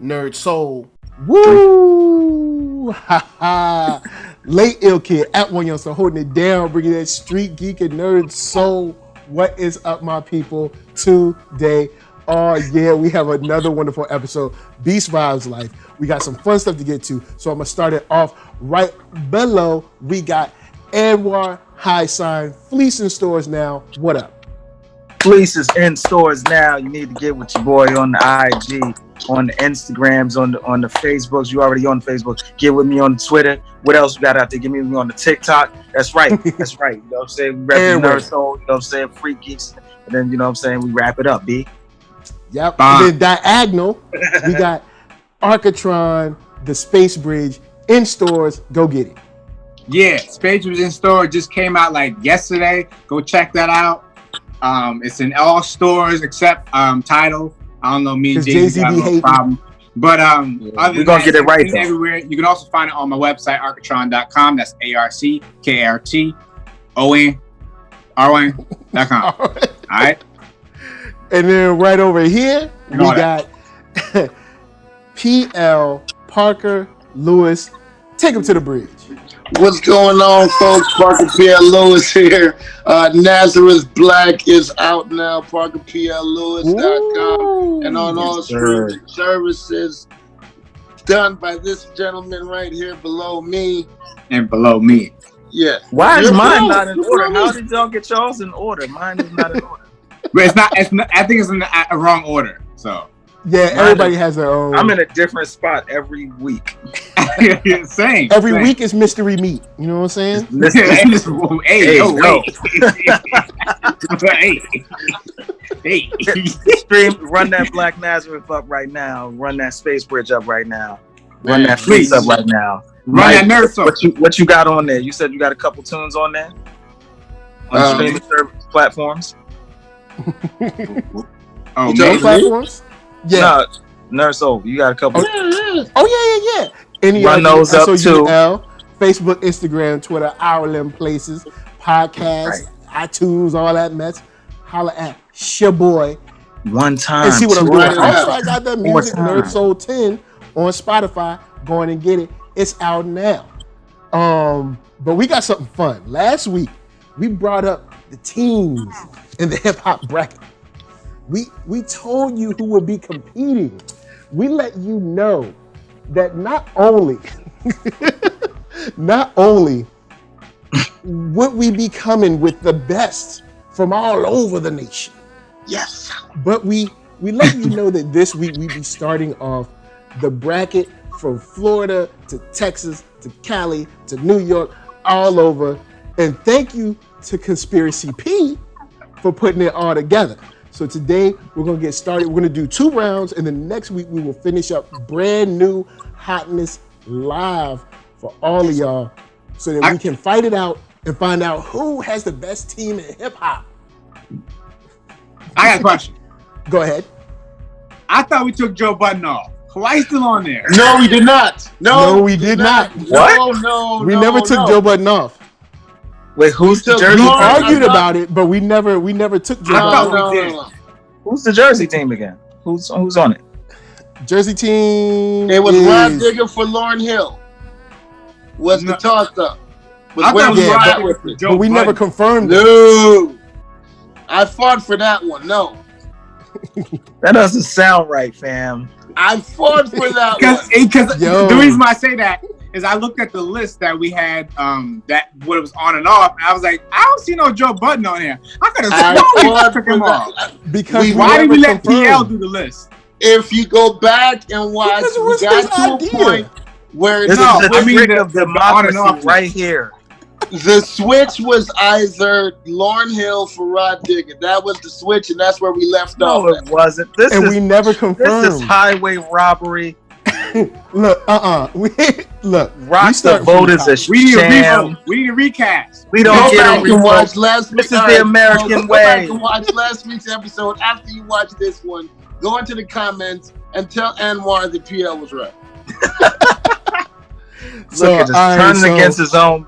NERDSoul. Woo! Ha ha! Late ill kid at OneYoungsta holding it down, bringing that StreetGeek and NERDSoul. What is up, my people? Today, oh yeah, we have another wonderful episode. Beast Vibes Life. We got some fun stuff to get to, so I'm gonna start it off right below. We got Anwar HighSign, fleece in stores now. What up? Fleece is in stores now. You need to get with your boy on the IG, on the Instagrams, on the Facebooks. You already on Facebook. Get with me on Twitter. What else we got out there? Get me on the TikTok. That's right. That's right. You know what I'm saying? We rep the NERDSoul. You know what I'm saying? Freak Geeks. And then, you know what I'm saying? We wrap it up, B. Yep. And then diagonal, we got Arckatron, the Space Bridge in stores. Go get it. Yeah, Space Bridge in store. Just came out like yesterday. Go check that out. It's in all stores except Tidal. I don't know, me and Jay-Z got no problem. But we're gonna get it right though. Everywhere. You can also find it on my website, Arckatron.com. That's ARCKARTONRON.com. All right. And then right over here, we got PL Parker Lewiz. Take him to the bridge. What's going on, folks? Parker PL Lewiz here. Nazareth Black is out now. ParkerPLLewis.com and on all streaming services. Done by this gentleman right here below me. And below me. Yeah. Why is mine not in order? How did y'all get y'all's in order? Mine is not in order. But it's not. I think it's in the wrong order. So. Yeah, everybody has their own. I'm in a different spot every week. Same. Every week is mystery meat. You know what I'm saying? Hey. Stream, run that Black Nazareth up right now. Run that Space Bridge up right now. Run that Fleece up right now. Run that NERDSoul. What you got on there? You said you got a couple tunes on there? On streaming service platforms? Platforms? Yeah. No, NERDSoul, you got a couple. Yeah. Run those up too. Facebook, Instagram, Twitter, our them places, podcasts, iTunes, all that mess. Holla at Shaboy. One time. And see what I'm doing. Also, I got that music, NERDSoul 10 on Spotify. Go on and get it. It's out now. But we got something fun. Last week, we brought up the teams in the hip hop bracket. We told you who would be competing. We let you know that not only would we be coming with the best from all over the nation. Yes. But we let you know that this week we be starting off the bracket from Florida to Texas to Cali to New York, all over. And thank you to Conspiracy P for putting it all together. So today we're gonna get started. We're gonna do 2 rounds, and then next week we will finish up brand new hotness live for all of y'all, so that we can fight it out and find out who has the best team in hip hop. I got a question. Go ahead. I thought we took Joe Budden off. Why is he still on there? No, we did not. No, we did not. What? No. We never took Joe Budden off. Wait, who's the Jersey? We argued about it, but we never took Joe Budden off. No. Who's the Jersey team again? Who's on it? Jersey team. It was Rod Digger for Lauryn Hill. Was the toss-up. I thought we ride with Joe but we Budden. never confirmed it. No. I fought for that one. No. That doesn't sound right, fam. I fought for that one. Because the reason why I say that is I looked at the list that we had, that what it was on and off, and I was like, I don't see no Joe Budden on here. I could have took him off. Because why did we let PL do the list? If you go back and watch, we got to a point where this is the trick of democracy right here. The switch was either Lauryn Hill for Rod Digger. That was the switch, and that's where we left off. No, it wasn't. We never confirmed. This is highway robbery. Look, look. Rock the vote is a sham. We need a recast. We don't get a watch last week. This is the American way. Go back and watch last week's episode. After you watch this one, go into the comments and tell Anwar that PL was right. Look at this, turning against his own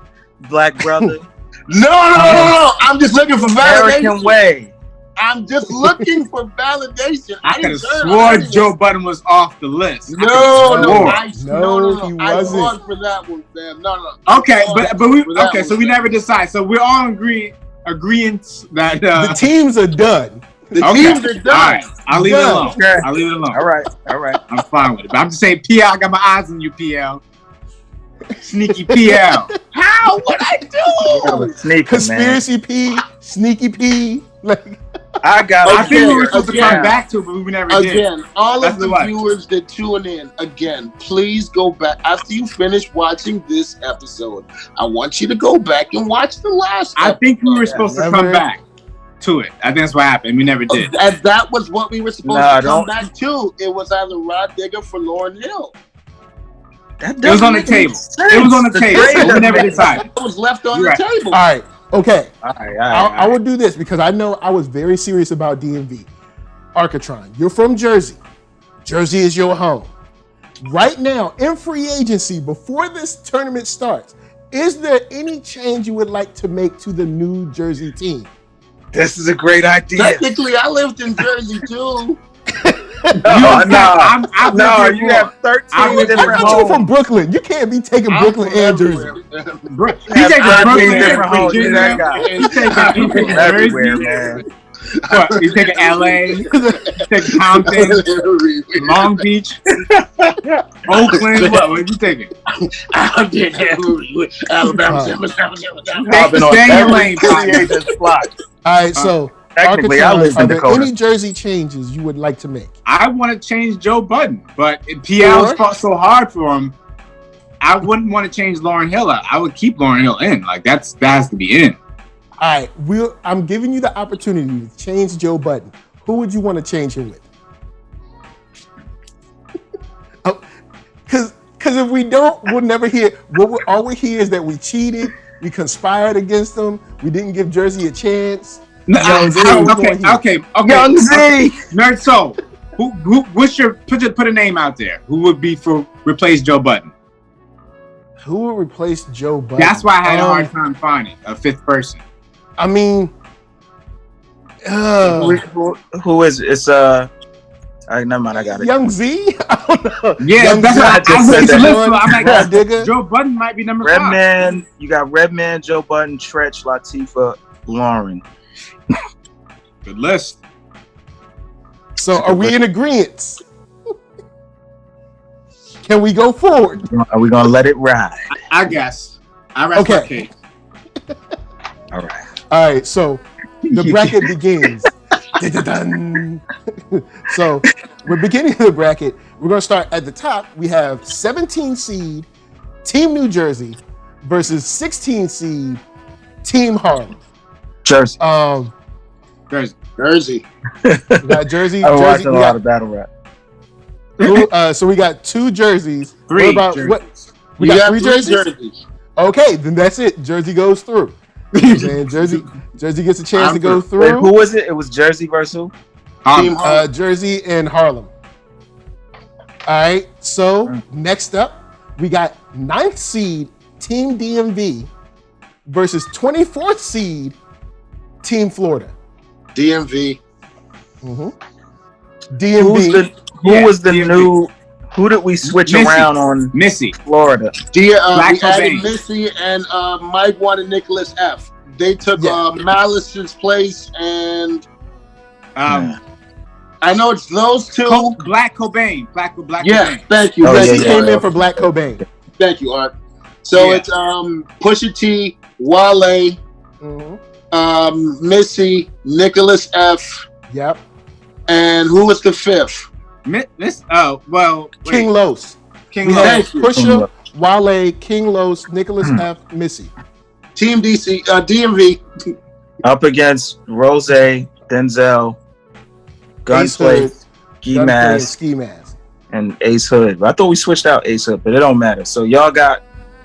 black brother. No. I'm just looking for validation. American way. I'm just looking for validation. I could have ain't heard swore of Joe Budden was off the list. No, he I wasn't. fought for that one, fam. No. Okay, but we okay. So we never decide. So we're all in agreement that the teams are done. The teams are done. All right, I'll leave it alone. Okay. I'll leave it alone. All right. I'm fine with it. But I'm just saying, PL. I got my eyes on you, PL. Sneaky PL. How would I do? Sneaky, Conspiracy man. P, sneaky P. Like I think we were supposed to come back to it, but we never did. Again, all That's of the viewers that tune in, again, please go back. After you finish watching this episode, I want you to go back and watch the last I think we were supposed to come Never. back to it. I think that's what happened. We never did. And that was what we were supposed to come back to. It was either Rod Digger for Lauryn Hill. It was on the table. It was on the table. We never decided. It was left on the table. all right, okay. All right. I will do this because I know I was very serious about DMV. Arckatron, you're from Jersey. Jersey is your home. Right now, in free agency, before this tournament starts, is there any change you would like to make to the New Jersey team? This is a great idea. Technically, I lived in Jersey too. You have 13 I different thought you were from homes. Brooklyn. You can't be taking Brooklyn and Jersey. He's taking I've Brooklyn been different and homes. Virginia. That guy. He's taking Everywhere, Jersey. man. What? He's taking LA. He's taking Compton. Long Beach. Oakland. What are you taking? Alabama. Stay in your lane, Pop. All right, so Technically, I live are in there Dakota. any Jersey changes you would like to make? I want to change Joe Budden, but PL's fought so hard for him. I wouldn't want to change Lauryn Hill out. I would keep Lauryn Hill in. Like that has to be in. All right, I'm giving you the opportunity to change Joe Budden. Who would you want to change him with? Because if we don't, we'll never hear. All we hear is that we cheated, we conspired against them, we didn't give Jersey a chance. No, okay. Young Z. NERDSoul. What's your put a name out there? Who would be for replace Joe Budden? Who would replace Joe Budden? That's why I had a hard time finding a fifth person. I mean, Who is it's never mind, I got it. Young Z? I don't know. Yeah, Young that's Z, what I said was that. I'm like, Rod Digger. Joe Budden might be number 5. Redman, you got Redman, Joe Budden, Tretch, Latifah, Lauren. Good list. So are we in agreement? Can we go forward? Are we gonna let it ride? I guess. I rest my case. All right. All right, so the bracket begins. Dun-dun-dun. So we're beginning the bracket. We're going to start at the top. We have 17 seed Team New Jersey versus 16 seed Team Harlem. Jersey. Jersey. We got Jersey. I watched Jersey. a lot of battle rap. So we got 2 jerseys. Three. What about jerseys. what? We got 3 jerseys. Okay, then that's it. Jersey goes through. Man, Jersey gets a chance to go through. Wait, who was it? It was Jersey versus who? Team Harlem. Jersey and Harlem. All right, so next up, we got 9th seed Team DMV versus 24th seed Team Florida. DMV. DMV. Who was the new? Who did we switch Missy. around on? Missy. Florida. We Black added Cobain. Missy and Mike wanted Nicholas F. They took Malice's place, and I know it's those two. Black Cobain. Black Yeah, Cobain. thank you. Oh, Thank He you. came in for Black Cobain. Thank you, Art. So it's Pusha T, Wale, Missy, Nicholas F. Yep. And who was the 5th? King Los. King We Los. had Pusha, Wale, King Los, Nicholas F, Missy. Team DC, DMV. Up against Rose, Denzel, Gunplay, Ski Mask, and Ace Hood. But I thought we switched out Ace Hood, but it don't matter. So y'all got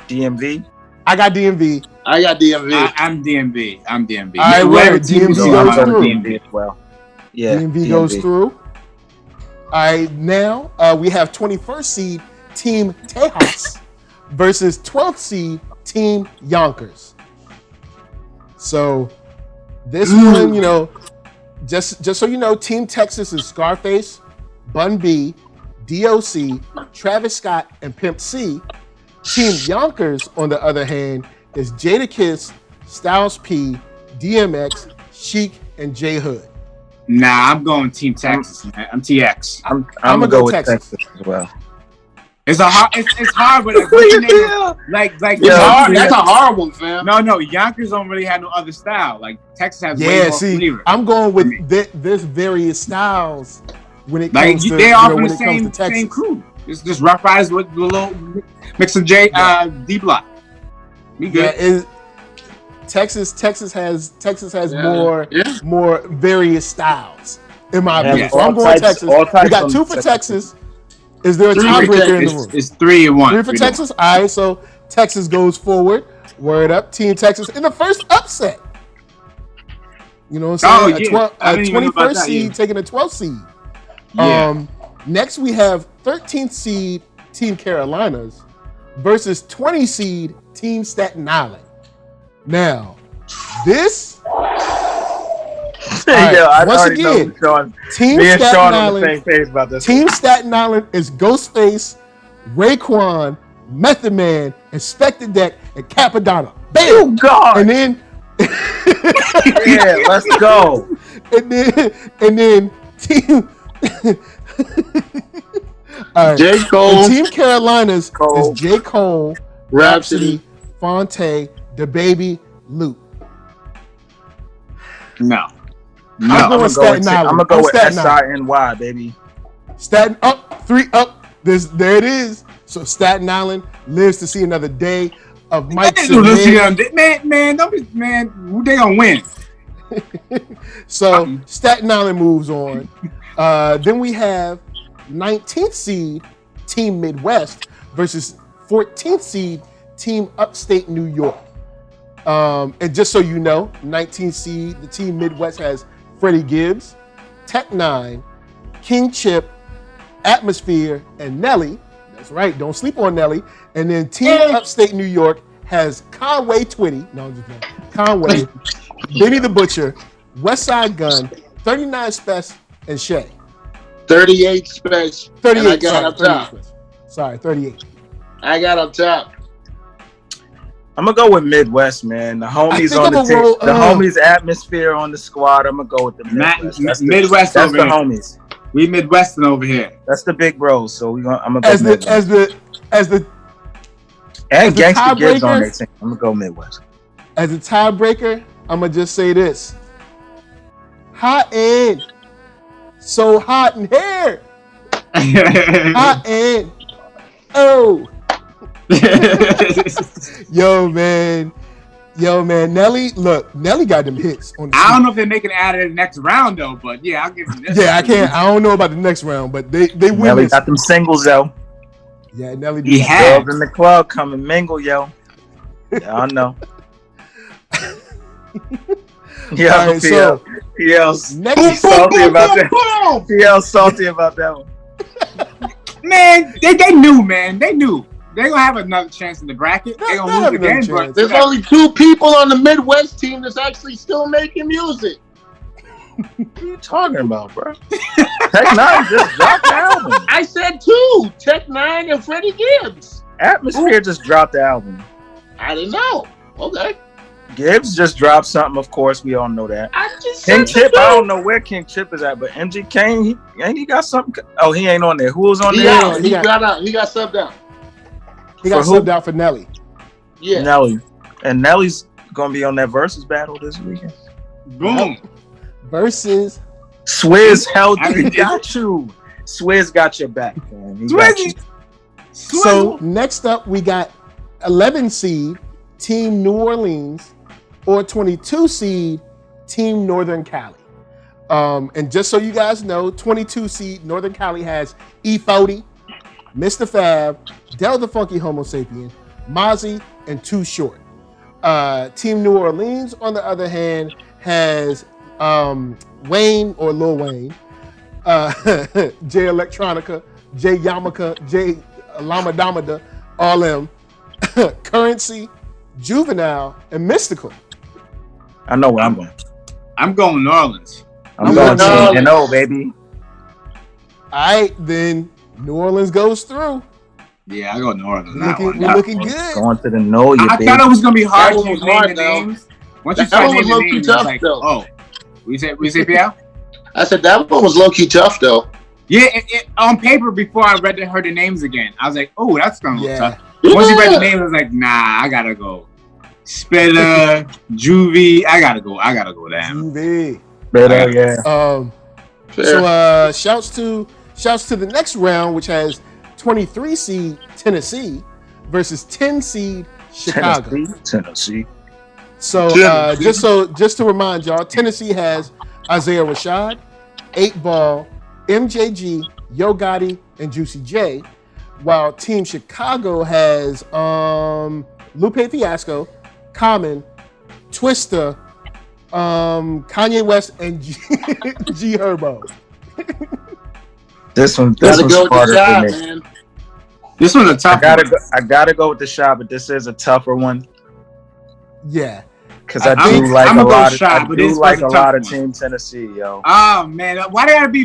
DMV? I got DMV. I got DMV. I'm DMV. I'm DMV. All right, well, DMV goes through. DMV as well. Yeah, DMV goes through. All right, now we have 21st seed Team Tejas versus 12th seed Team Yonkers. So this one, just so you know, Team Texas is Scarface, Bun B, DOC, Travis Scott, and Pimp C. Team Yonkers, on the other hand, is Jadakiss, Styles P, DMX, Sheik, and J Hood. Nah, I'm going Team Texas, man. I'm TX. I'm gonna go with Texas as well. It's hard, but like that's a hard one, fam. No, Yonkers don't really have no other style. Like Texas has way more flavor. I'm going with this various styles when it like comes to they all from when the it comes to Texas. same crew. It's just Rough Riders with the little mix of D Block. We good. Yeah, Texas has more various styles in my opinion. So I'm going Texas. We got 2 for Texas. Is there a tiebreaker in the room? It's 3-1. 3 for Texas. All right, so Texas goes forward. Word up, Team Texas in the first upset. You know what I'm saying? A 21st seed taking a 12th seed. Yeah. Next we have 13th seed Team Carolinas versus 20 seed Team Staten Island. Now, this. Once again, Team Staten Island. Team Staten Island is Ghostface, Raekwon, Method Man, Inspector Deck, and Capadonna. Bam! Oh God! And then, yeah, let's go. And then Team. All right. J. Cole. And Team Carolinas is J. Cole, Rhapsody, Fonte, DaBaby, Luke. No. I'm going Staten Island. I'm gonna go with SINY, baby. Staten up, 3 up. There it is. So Staten Island lives to see another day of Mike's. Man, don't be, man. They gonna win. So Staten Island moves on. Then we have 19th seed Team Midwest versus 14th seed Team Upstate New York. And just so you know, 19th seed, the Team Midwest has Freddie Gibbs, Tech 9, King Chip, Atmosphere, and Nelly. That's right, don't sleep on Nelly. And then Team Upstate New York has Conway Twitty, no, I'm just kidding. Conway, Benny the Butcher, Westside Gun, 39 Spec, and Shay. 38 Spec. 38, I got up top. Sorry, 38. I got up top. I'm gonna go with Midwest, man. The homies on the team, the homies Atmosphere on the squad. I'm gonna go with the Midwest. Midwest. That's the homies. We Midwestern over here. That's the big bros. So I'm gonna go as the Gangsta Gibbs on their team. I'm gonna go Midwest. As a tiebreaker, I'm gonna just say this: hot end, so hot in here, hot end. Oh. Yo man, Nelly got them hits on the I don't know if they're making it out of the next round though, but yeah, I'll give them this. Yeah, I don't know about the next round, but they win. Nelly got them singles though. Yeah, Nelly. He had girls in the club come and mingle, yo. Yeah, I know. Yeah, right, so he's salty about that. He's salty about that one. Man, they knew, man. They knew. They're going to have another chance in the bracket. They're going to lose again. But there's only 2 people on the Midwest team that's actually still making music. What are you talking about, bro? Tech 9 just dropped the album. I said 2. Tech 9 and Freddie Gibbs. Atmosphere just dropped the album. I didn't know. Okay. Gibbs just dropped something, of course. We all know that. I just King Chip, I don't know where King Chip is at, but MG Kane, he got something. Oh, he ain't on there. Who was on there? He got out. He got subbed out. He got subbed out for Nelly. Yeah. Nelly. And Nelly's going to be on that Versus battle this weekend. Boom. Versus. Swizz got you. Swizz got your back, man. He got you. So next up, we got 11 seed Team New Orleans or 22 seed Team Northern Cali. And just so you guys know, 22 seed Northern Cali has E40, Mr. Fab, Del the Funky Homo Sapien, Mozzie, and Too Short. Team New Orleans, on the other hand, has Wayne or Lil Wayne, J Electronica, J Yamaka, J Lamadamada, all them, Currency, Juvenile, and Mystical. I know where I'm going. I'm going New Orleans. I'm going to NO, baby. All right, then New Orleans goes through. Yeah, I go New Orleans. We're looking good. Going to the No, you I baby. thought it was gonna be hard That to was name hard, the though. names. Once you That start one was naming the low-key names, tough, it's like, though. oh, we say PL? I said that one was low key tough though. Yeah, on paper before I heard the names again, I was like, oh, that's gonna look tough. Yeah. Once you read the names, I was like, nah, I gotta go. Spitter, Juvie, I gotta go down. Juvie. Better, yeah. So shouts to the next round, which has 23 seed Tennessee versus 10 seed Chicago. Tennessee. So just to remind y'all, Tennessee has Isaiah Rashad, 8 Ball, MJG, Yo Gotti, and Juicy J, while Team Chicago has Lupe Fiasco, Common, Twista, Kanye West, and G Herbo. This one's harder for me. Man. This one's a tough one. I gotta go with the shot, but this is a tougher one. Yeah. Because I do like a lot of Team Tennessee, yo. Oh man, why did I be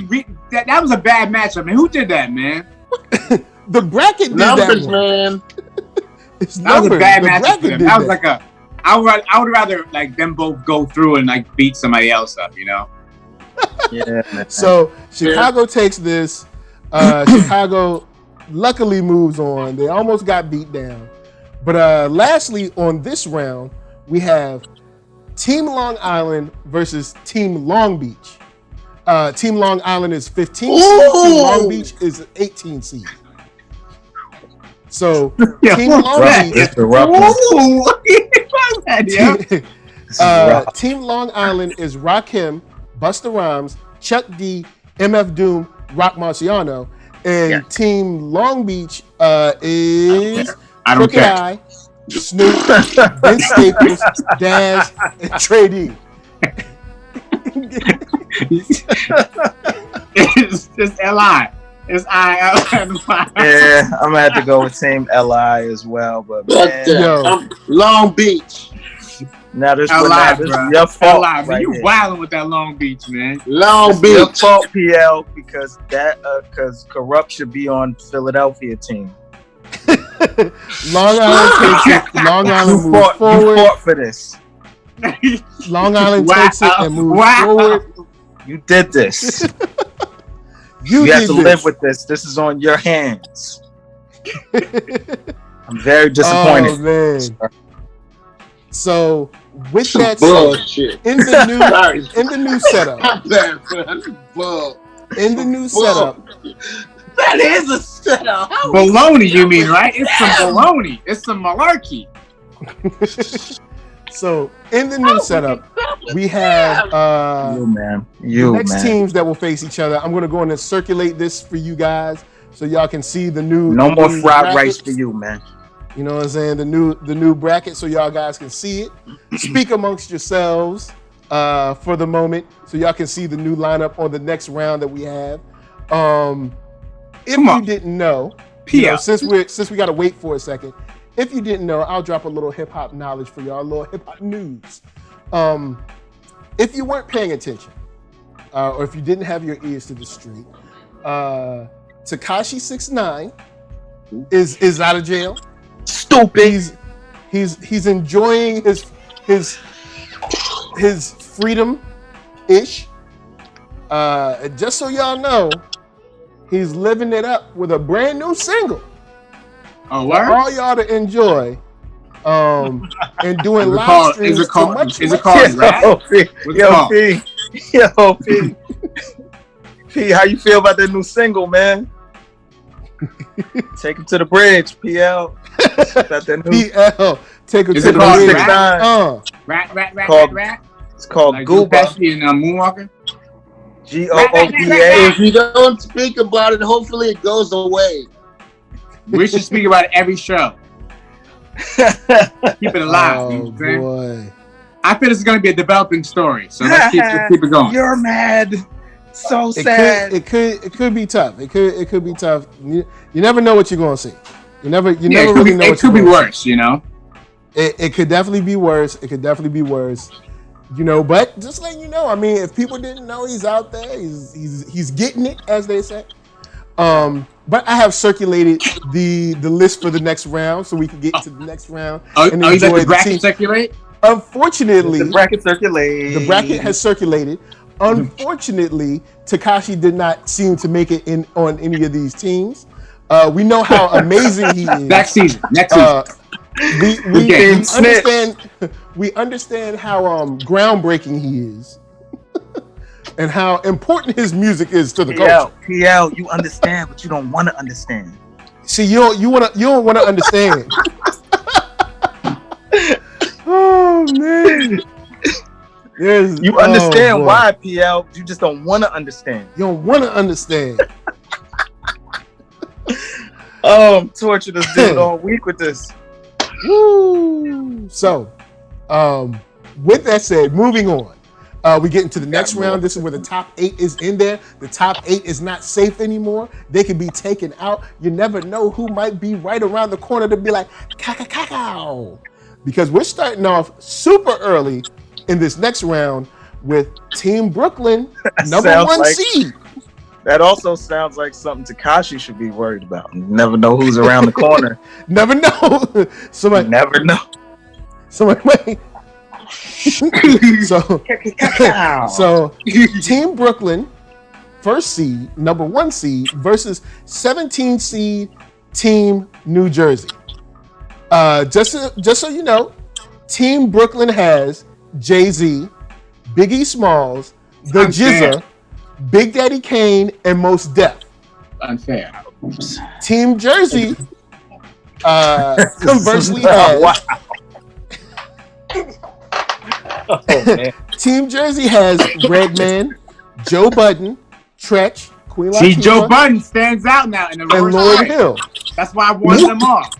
that was a bad matchup, man. Who did that, man? The bracket did numbers, that man. That was a bad matchup for them. That was like I would rather like them both go through and like beat somebody else up, you know? Yeah. Man. So Chicago takes this. Chicago luckily moves on. They almost got beat down. But lastly, on this round, we have Team Long Island versus Team Long Beach. Team Long Island is 15 seed. Team Long Beach is 18 seed. So Team Long Beach. Team Long Island is Rakim, Busta Rhymes, Chuck D, MF Doom, Rock Marciano, and Team Long Beach is Crooked Eye, Snoop, Vince Staples, Daz, and Trey D. It's just LI. It's I. Yeah, I'm gonna have to go with Team LI as well. But man, Long Beach. Now this LI, is your fault. LI, right you wilding with that Long Beach, man. Long Beach. Your fault, PL, because Corrupt should be on Philadelphia team. Long Island takes it. Long Island moves forward. You fought for this. Long Island takes it and moves forward. You did this. You have to live with this. This is on your hands. I'm very disappointed. Oh man. So with that bullshit. said, in the new setup. In the new setup. That is a setup. Baloney, you mean, right? It's some baloney. It's some malarkey. So in the new setup, we have the next teams that will face each other. I'm gonna go in and circulate this for you guys so y'all can see the new. No more fried rice for you, man. You know what I'm saying? The new bracket so y'all guys can see it. Speak amongst yourselves for the moment so y'all can see the new lineup on the next round that we have. If you didn't know, since we gotta wait for a second. If you didn't know, I'll drop a little hip hop knowledge for y'all, a little hip hop news. If you weren't paying attention, or if you didn't have your ears to the street, Tekashi 6ix9ine is out of jail. Stupid. He's enjoying his freedom ish. Just so y'all know, he's living it up with a brand new single. Oh, what? For all y'all to enjoy. And doing live streams. Is it called rap? Yo, P, how you feel about that new single, man? Take him to the bridge, PL. PL, take him to the bridge. Rap. It's called like Gooba. Pesci and Moonwalker. Gooba. If you don't speak about it, hopefully it goes away. We should speak about it every show. Keep it alive. Oh, you know what I'm saying? boy. I feel it's going to be a developing story, so let's keep it going. You're mad. So sad. It could be tough. It could be tough. You never know what you're going to see. You never really know what you're going to see. It could be worse, you know? It could definitely be worse. You know, but just letting you know, I mean, if people didn't know, he's out there. He's getting it, as they say. But I have circulated the list for the next round so we can get to the next round and enjoy the bracket circulate? Unfortunately, the bracket circulate. The bracket has circulated. Unfortunately, Tekashi did not seem to make it in on any of these teams. We know how amazing he is. Next season. We understand how groundbreaking he is. And how important his music is to the culture. PL, you understand, but you don't want to understand. See, you don't want to understand. Oh man. You understand why, PL? You just don't want to understand. You don't want to understand. I'm tortured this dude all week with this. Woo! So, with that said, moving on. We get into the next round. This is where the top 8 is in there. The top 8 is not safe anymore. They can be taken out. You never know who might be right around the corner to be like, cacao. Because we're starting off super early in this next round with Team Brooklyn, number 1 seed. That also sounds like something Tekashi should be worried about. You never know who's around the corner. Never know. Somebody never know. Somebody might. So Team Brooklyn, first seed, number 1 seed versus 17 seed Team New Jersey. Just so you know, Team Brooklyn has Jay-Z, Biggie Smalls, The GZA, Big Daddy Kane, and Mos Def. Unfair. Team Jersey, conversely has. Team Jersey has Redman, Joe Budden, Tretch, Queen Latifah. See, Joe Budden stands out now in the and Lauryn Hill. That's why I wanted them off.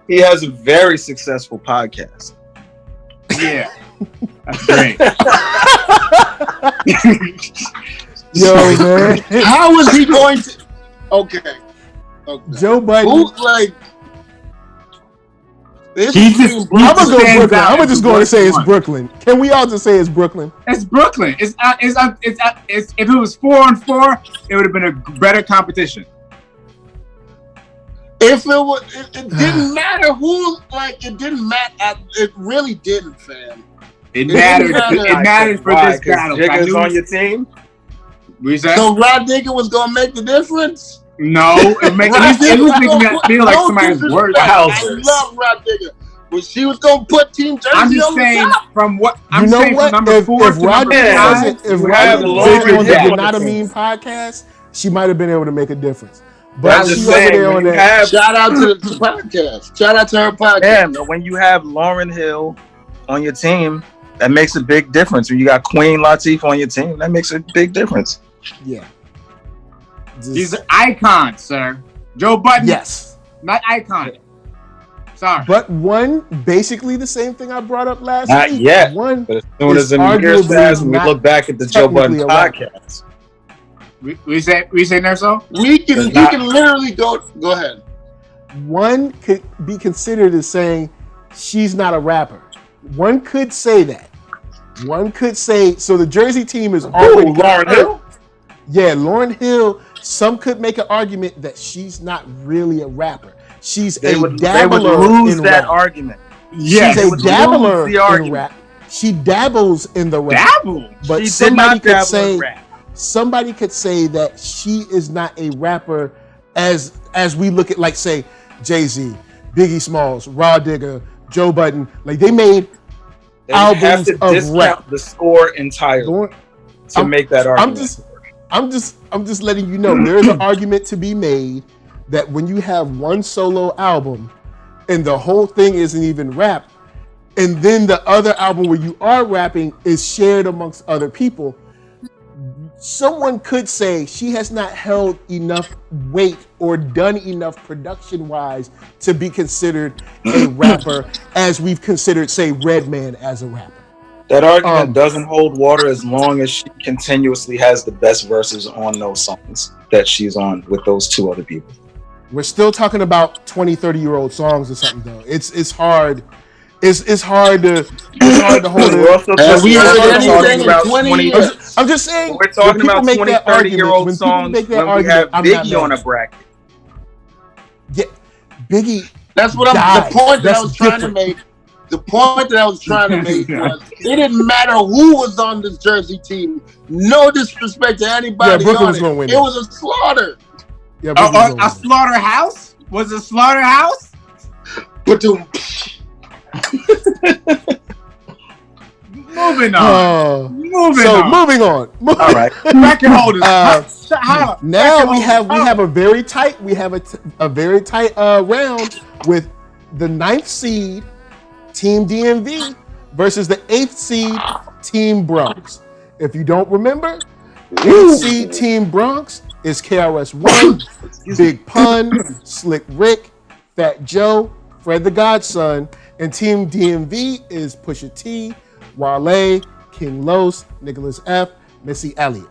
He has a very successful podcast. Yeah, that's great. Yo, man, how is he going to? Okay. Joe Budden. Who, like? I'm gonna go Brooklyn. I'm gonna just go and say it's Brooklyn. Can we all just say it's Brooklyn? It's Brooklyn. It's if it was 4-4, it would have been a better competition. If it was, it didn't matter who. Like, it didn't matter. It really didn't, fam. It mattered. It mattered for this battle. Jigga's on your team. So Rod Digger was gonna make the difference. No, it makes me feel like somebody's worse. I love Rod Digger, but she was gonna put Team Jersey. I'm just saying from what I'm saying from number 4 to Rod number 5. If Rod was on the Not a Meme podcast, she might have been able to make a difference. But she over there on that. Shout out to the podcast. Shout out to her podcast. Yeah, but when you have Lauryn Hill on your team, that makes a big difference. When you got Queen Latifah on your team, that makes a big difference. Yeah. He's an icon, sir. Joe Budden. Yes. Not icon. Sorry. But one, basically the same thing I brought up last Not week. yet. One, but as soon as the years pass, we look back at the Joe Budden podcast. We say NERDSoul? You can literally go ahead. One could be considered as saying she's not a rapper. One could say that. One could say, so the Jersey team is already Lauryn Hill? Yeah, Lauryn Hill. Some could make an argument that she's not really a rapper. She's a dabbler. They would lose in that rap. argument. Yeah, she's a dabbler in rap. She dabbles in the rap. Dabble? But somebody could say that she is not a rapper as we look at, like, say, Jay-Z, Biggie Smalls, Rod Digger, Joe Budden. Like, they made albums have to of discount rap. The score entirely to make that argument. I'm just letting you know there is an argument to be made that when you have one solo album and the whole thing isn't even rap, and then the other album where you are rapping is shared amongst other people, someone could say she has not held enough weight or done enough production-wise to be considered a rapper as we've considered, say, Redman as a rapper. That argument doesn't hold water as long as she continuously has the best verses on those songs that she's on with those two other people. We're still talking about 20, 30-year-old songs or something, though. It's hard. it's hard to hold We're it. also We heard talking anything in about 20 20 years. I'm just saying. We're talking about 20, 30-year-old when songs people make that when we argument, have I'm not Biggie on mad. a bracket. Yeah, Biggie. That's what died. the point that That's I was trying different. to make. The point that I was trying to make was it didn't matter who was on this Jersey team. No disrespect to anybody Brooklyn on was gonna win it. It was a slaughter. Yeah, A slaughterhouse? Was it slaughterhouse? But Moving on. Moving on. All right. Record holders. Now we have a very tight round with the 9th seed Team DMV versus the 8th seed Team Bronx. If you don't remember, 8th seed Team Bronx is KRS-One, Big Pun, Slick Rick, Fat Joe, Fred the Godson, and Team DMV is Pusha T, Wale, King Los, Nicholas F, Missy Elliott.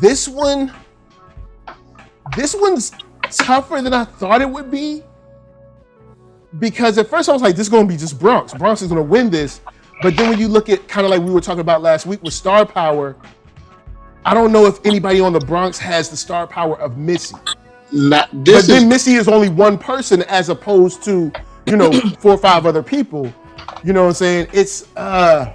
This one's tougher than I thought it would be, because at first I was like, this is going to be just Bronx. Bronx is going to win this. But then when you look at kind of like we were talking about last week with star power, I don't know if anybody on the Bronx has the star power of Missy. Then Missy is only one person as opposed to, 4 or 5 other people. You know what I'm saying? It's I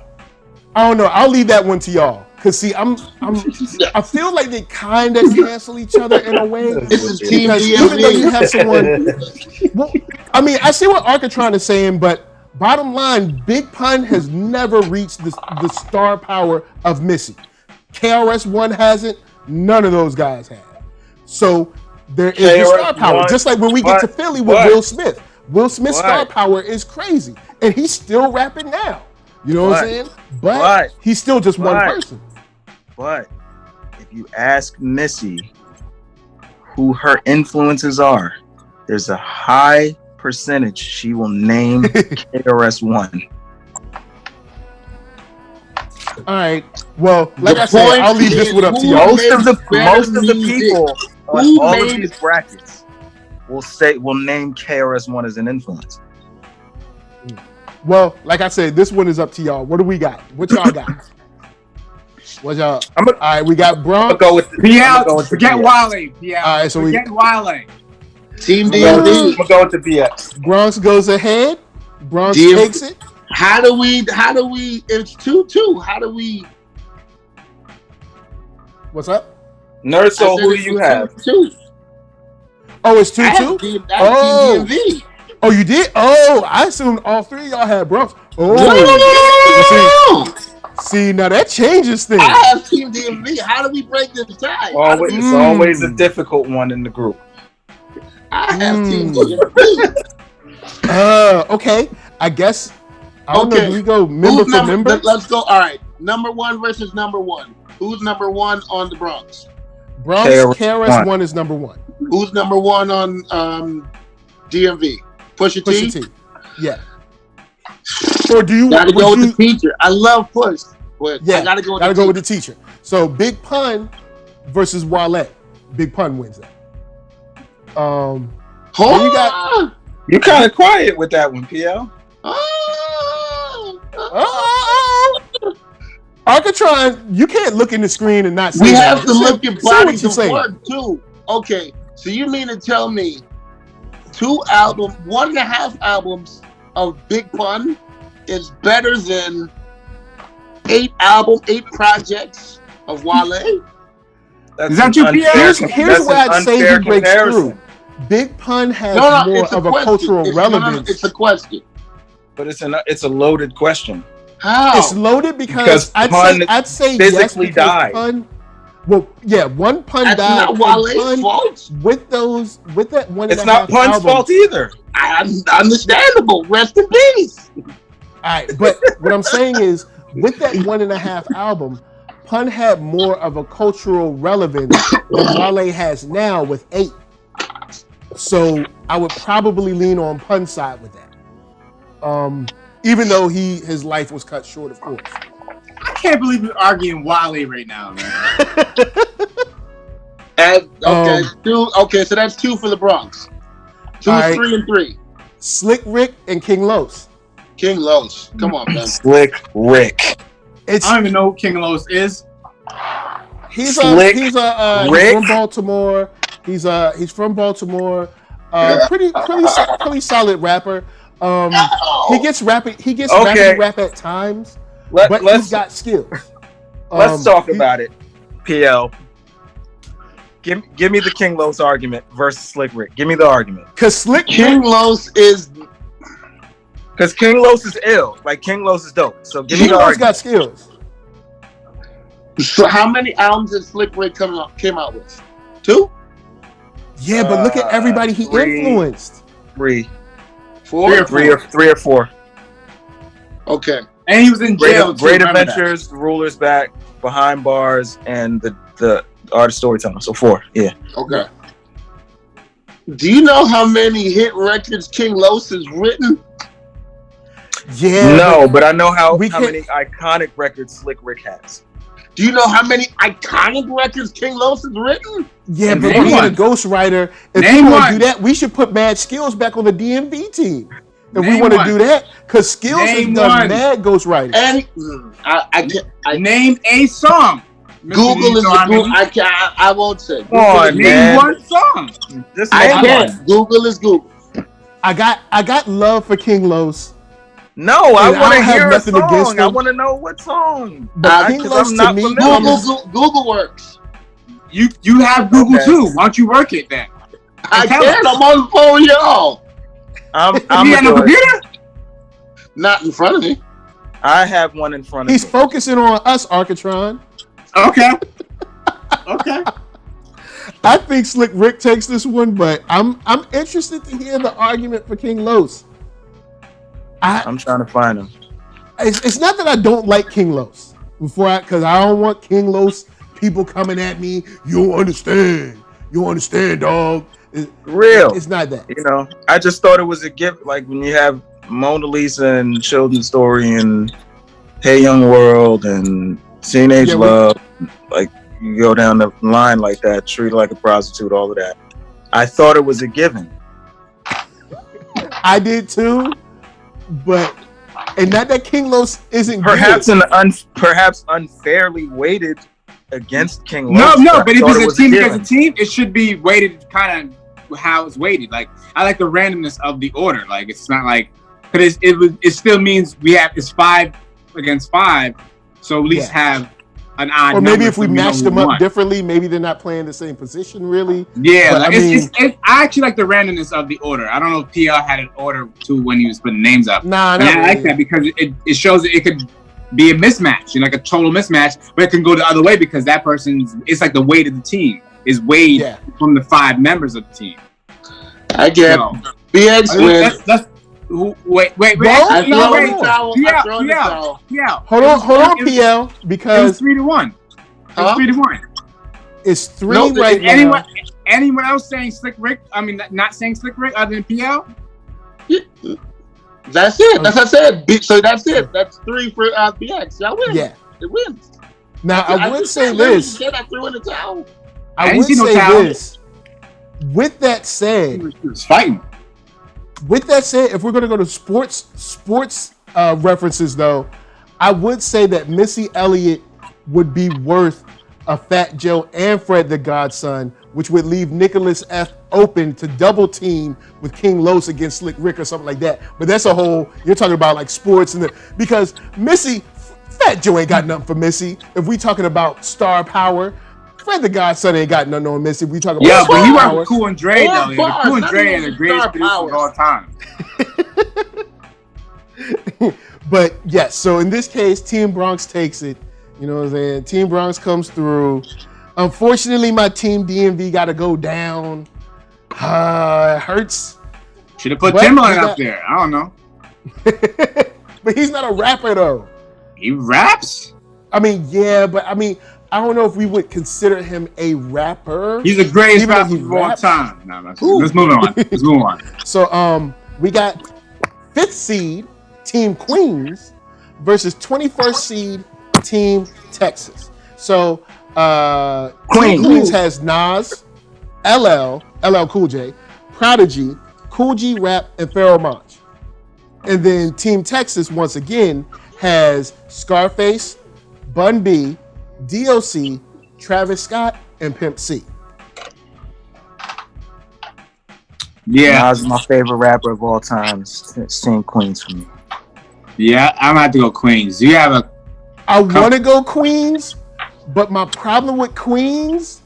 don't know. I'll leave that one to y'all. Cause see, I feel like they kind of cancel each other in a way. This is Team Because even though you have someone, well, I mean, I see what Arckatron is saying, but bottom line, Big Pun has never reached the star power of Missy. KRS-One hasn't. None of those guys have. So there is the star power. Just like when we get to Philly with Will Smith. Will Smith's star power is crazy, and he's still rapping now. You know what I'm saying? But he's still just one person. But if you ask Missy who her influences are, there's a high percentage she will name KRS-One. All right. Well, like I said, I'll leave this one up to you. Most of the people on all of these brackets will name KRS-One as an influence. Well, like I said, this one is up to y'all. What do we got? What y'all got? What y'all? All right, we got Bronx. I'm gonna go with PL. Forget Wale. All right, so forget Wale. Team DMV. I'm gonna go with the BX. Bronx goes ahead. Bronx takes it. How do we? It's 2-2. How do we? What's up? NERDSoul, who do you have? 2-2. Oh, it's 2-2. Team DMV. Oh, you did? Oh, I assumed all 3 of y'all had Bronx. Oh, No. See, now that changes things. I have Team DMV. How do we break this tie? It's always a difficult one in the group. I have Team DMV. Okay. I guess. I don't know. Do we go member for member? Let's go. All right. Number 1 versus number 1. Who's number 1 on the Bronx? Bronx KRS-One is number 1. Who's number 1 on DMV? Pusha T? Yeah. Or do you gotta go with the teacher? I love Push, but yeah, I gotta go with the teacher. So Big Pun versus Wale. Big Pun wins that. You're kind of quiet with that one, PL. Arckatron, you can't look in the screen and not see. We have to look at bodies of saying. work too. Okay, so you mean to tell me 1.5 albums of Big Pun is better than 8 projects of Wale? Is that your PL? Here's where I'd say he breaks through. Big Pun has more of a cultural relevance. It's a question. But it's a loaded question. How? It's loaded because I'd say physically yes, died. Pun, well, yeah, one Pun That's died. That's not Wale's fault. With that 1.5 It's not Pun's fault either. Understandable. Rest in peace. All right, but what I'm saying is, with that 1.5 album, Pun had more of a cultural relevance than Wale has now with 8. So I would probably lean on Pun's side with that. Even though his life was cut short, of course. I can't believe we're arguing Wale right now, man. Okay, so that's 2 for the Bronx. 2, 3, and 3. Slick Rick and King Los. King Los. Come on, man. Slick Rick. I don't even know who King Los is. He's Slick he's Rick? from Baltimore. He's from Baltimore. Pretty solid rapper. He gets rapping rap at times, but he's got skills. Let's talk about it. PL. Give me the King Los argument versus Slick Rick. Give me the argument. Because King Los is ill. Like King Los is dope. So give me King the Los argument. got skills. So how many albums did Slick Rick came out with? 2? Yeah, but look at everybody he 3, influenced. 3, 4, 3 or 4. Okay. And he was in jail. Great Adventures, Rulers Back, Behind Bars, and the Art of Storytelling. So 4. Yeah. Okay. Do you know how many hit records King Los has written? Yeah. No, but I know how many iconic records Slick Rick has. Do you know how many iconic records King Los has written? Yeah, And but name being one. a ghostwriter, if Name we want one. to do that, we should put Mad Skills back on the DMV team. If we Name want to one. do that, because Skills has Name done one. mad ghostwriting. And I Name a song. Google is the Google. I won't say. Come on, Name man. one song. Just I name can't. one. Google is Google. I got love for King Los. No, I And I want to don't have hear a nothing against song. I him. want to know what song. But King Los I'm to not me, familiar. Google works. You have Google Okay. too. Why don't you work it then? I tell can't. us. I'm on the phone with y'all. I'm You got no a computer? Not in front of me. I have one in front of he's me. focusing on us, Arckatron. Okay. Okay. I think Slick Rick takes this one, but I'm interested to hear the argument for King Los. I'm trying to find him. It's not that I don't like King Los because I don't want King Los people coming at me. You don't understand, dog. Real. It's not that. You know, I just thought it was a gift. Like when you have Mona Lisa and Children's Story and Hey Young World and Teenage Love, like you go down the line like that, treat her like a prostitute, all of that. I thought it was a given. I did too, and not that King Los isn't Perhaps good. perhaps unfairly weighted against King Los. No, but if I thought it's a team given. against a team, it should be weighted kind of how it's weighted. Like I like the randomness of the order. Like it's not like, because it still means it's 5 against 5, so at least have an odd. Or maybe number if we so know match who them up won. differently, maybe they're not playing the same position really. Yeah, But, like I actually like the randomness of the order. I don't know if PL had an order too when he was putting names up. Nah, And not I like really. that because it shows that it could be a mismatch, like a total mismatch, but it can go the other way because that it's like the weight of the team is weighed from the 5 members of the team. I get So, BX wins. Wait. I actually, throw wait. in the towel. I throw in the PL. towel. Hold on, PL, It was because 3-1. It Huh? was 3-1. it's 3 No, right now. Anyone else saying Slick Rick? I mean, not saying Slick Rick other than PL? That's it. That's what I said. So that's it. That's 3 for BX. Y'all win. Yeah. It wins. Now I would just say said, this. I threw in the towel. I ain't would see no say towel. this. With that said, He was fighting. if we're going to go to sports references, though, I would say that Missy Elliott would be worth a Fat Joe and Fred the Godson, which would leave Nicholas F. open to double team with King Los against Slick Rick or something like that. But that's a whole, you're talking about like sports because Fat Joe ain't got nothing for Missy. If we talking about star power, Fred the Godson ain't got nothing on Missy. We talking about Yeah, but he star worked power. with Cool and Dre, though. Or Yeah, Cool and bars, Dre not are the even greatest star producers of all time. But yes, so in this case, Team Bronx takes it. You know what I'm saying? Team Bronx comes through. Unfortunately, my team DMV got to go down. It hurts. Should have put But Timbaland he up got- there. I don't know. But he's not a rapper, though. He raps? I mean, yeah, but I don't know if we would consider him a rapper. He's the greatest Even though rapper he of all raps. time. No, let's move on. Let's move on. So we got 5th seed Team Queens versus 21st seed Team Texas. So Team Queens has Nas, LL Cool J, Prodigy, Kool G Rap, and Pharoah Monch. And then Team Texas, once again, has Scarface, Bun B, DOC, Travis Scott, and Pimp C. Yeah. Nas is my favorite rapper of all time. Same Queens for me. Yeah, I'm gonna have to go Queens. Do you have a... I want to go Queens, but my problem with Queens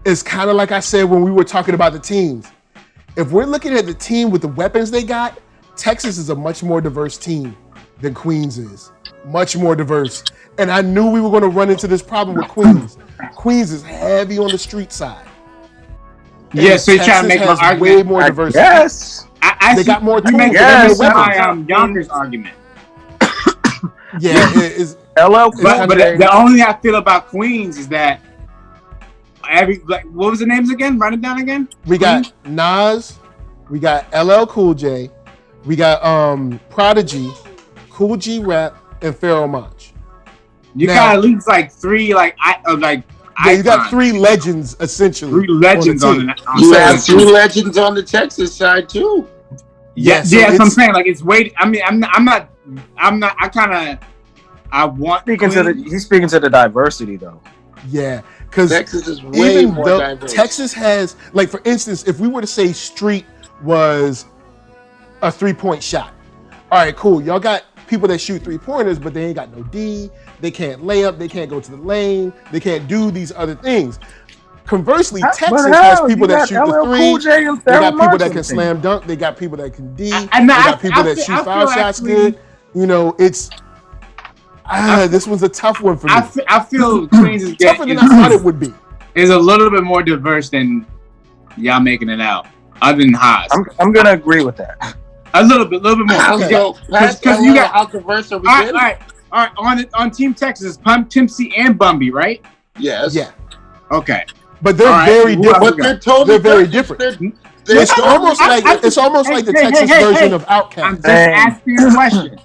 is kind of like I said when we were talking about the teams. If we're looking at the team with the weapons they got, Texas is a much more diverse team than Queens is. Much more diverse. And I knew we were going to run into this problem with Queens. Queens is heavy on the street side. Yeah, so you're trying to make my argument. Way more diversity. Yes. They got more tools. Yes. My Yonkers argument. Yeah, it is. LL. But the only thing I feel about Queens is that what was the names again? Run it down again. We got Nas, we got LL Cool J, we got Prodigy, Kool G Rap, and Pharoah Monch. You got at least like three yeah, you got three legends essentially. Three legends on the you have three legends on the Texas side too. Yeah, so that's what I'm saying. Like it's way. I mean, I'm not. I want. He's speaking to the diversity though. Yeah, because Texas is way more diverse. Texas has, like, for instance, if we were to say Street was a 3-point shot. All right, cool. Y'all got people that shoot 3-pointers, but they ain't got no D. They can't lay up. They can't go to the lane. They can't do these other things. Conversely, Texas has people that shoot the three. They got people that can slam dunk. They got people that can D. They got people that shoot foul shots good. You know, it's this one's a tough one for me. I feel Queens is tougher than I thought it would be. Is a little bit more diverse than y'all making it out. Other than Haas, I'm gonna agree with that. A little bit more. Because you got how diverse are we getting? All right. On Team Texas, Pimp C and Bumby, right? Yes. Yeah. Okay. But they're very different. But they're totally very different. It's almost like the Texas version of Outkast. I'm just asking a question.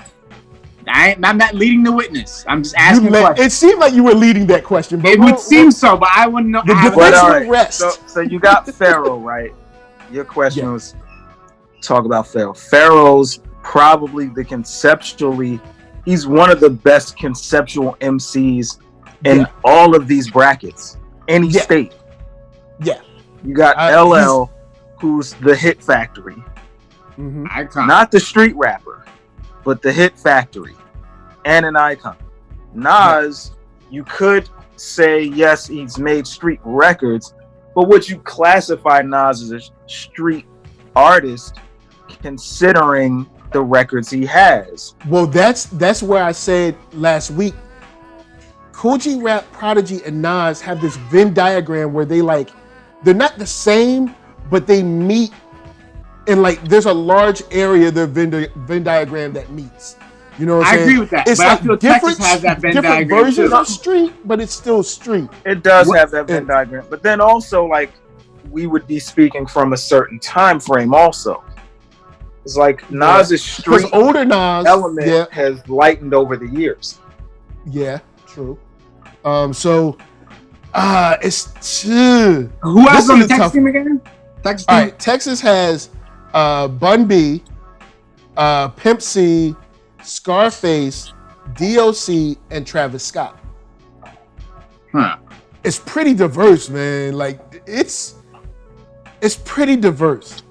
I'm not leading the witness. I'm just asking a question. It seemed like you were leading that question. But it would seem so, but I wouldn't know. The defense will rest. So you got Pharoah, right? Your question was talk about Pharoah. Pharaoh's probably he's one of the best conceptual MCs in all of these brackets. Any state. Yeah. You got LL, who's the hit factory. Icon. Not the street rapper, but the hit factory. And an icon. Nas, you could say, yes, he's made street records, but would you classify Nas as a street artist considering the records he has? Well, that's where I said last week, Kool G Rap, Prodigy, and Nas have this Venn diagram where they're not the same, but they meet in there's a large area of their Venn diagram that meets. You know what I'm saying? I agree with that. It's but I feel Texas has that Venn diagram different versions too. of street, but it's still street. It does have that Venn diagram. But then also, we would be speaking from a certain time frame also. It's like Nas' street older Nas element has lightened over the years. Yeah, true. So it's who else on the Texas team again? Texas team? All right, Texas has Bun B, Pimp C, Scarface, DOC, and Travis Scott. It's pretty diverse, man. It's pretty diverse.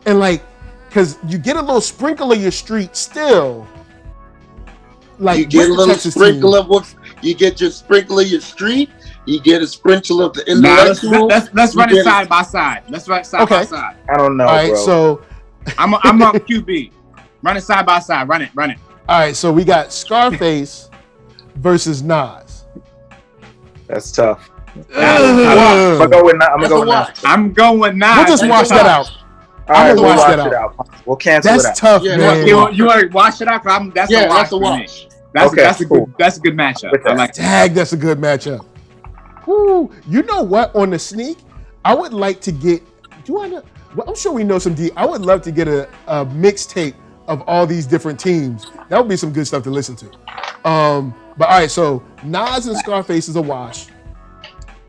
And because you get a little sprinkle of your street still. You get a little sprinkle of what you get your sprinkle of your street. You get a sprinkle of the intellectual. Let's run it side by side. Let's run it side by side. I don't know. All right, bro. so I'm on QB. Run it side by side. Run it. All right, so we got Scarface versus Nas. That's tough. I'm gonna go with Nas. I'm going with Nas. We'll just wash that out. All right, we'll wash that out. We'll cancel it out. That's tough, man. You want to wash it out? That's a wash. That's a good matchup. I like that. That's a good matchup. Woo. You know what? On the sneak, I would like to get. I'm sure we know some D. I would love to get a mixtape of all these different teams. That would be some good stuff to listen to. But all right, so Nas and Scarface is a wash.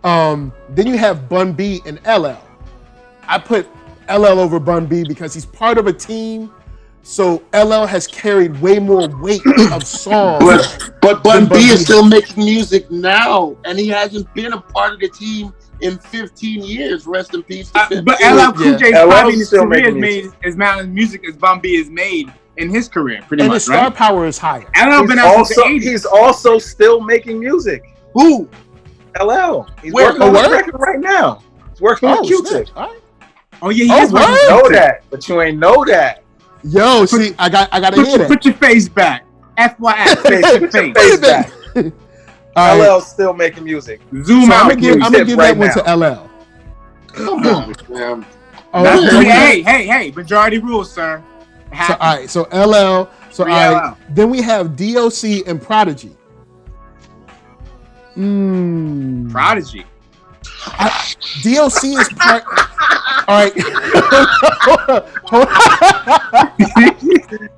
Then you have Bun B and LL. I put LL over Bun B because he's part of a team. So LL has carried way more weight of songs. But Bun B is still making music now, and he hasn't been a part of the team in 15 years. Rest in peace. But LL Cool J's probably in his career has made as much music as Bun B has made in his career, pretty much. And his star power is higher. LL been out since the 80s. He's also still making music. Who? LL. He's working on the record right now. He's working with Q-Tip. Oh yeah, he is. You know that, but you ain't know that. Yo, see, I gotta hear that. Put your face back. FYI, put your face back. LL's still making music. Zoom out. I'm gonna give that one to LL. Come on, man. Hey, majority rules, sir. So, all right, so LL. So all right, then we have DOC and Prodigy. Prodigy. DOC is part. All right.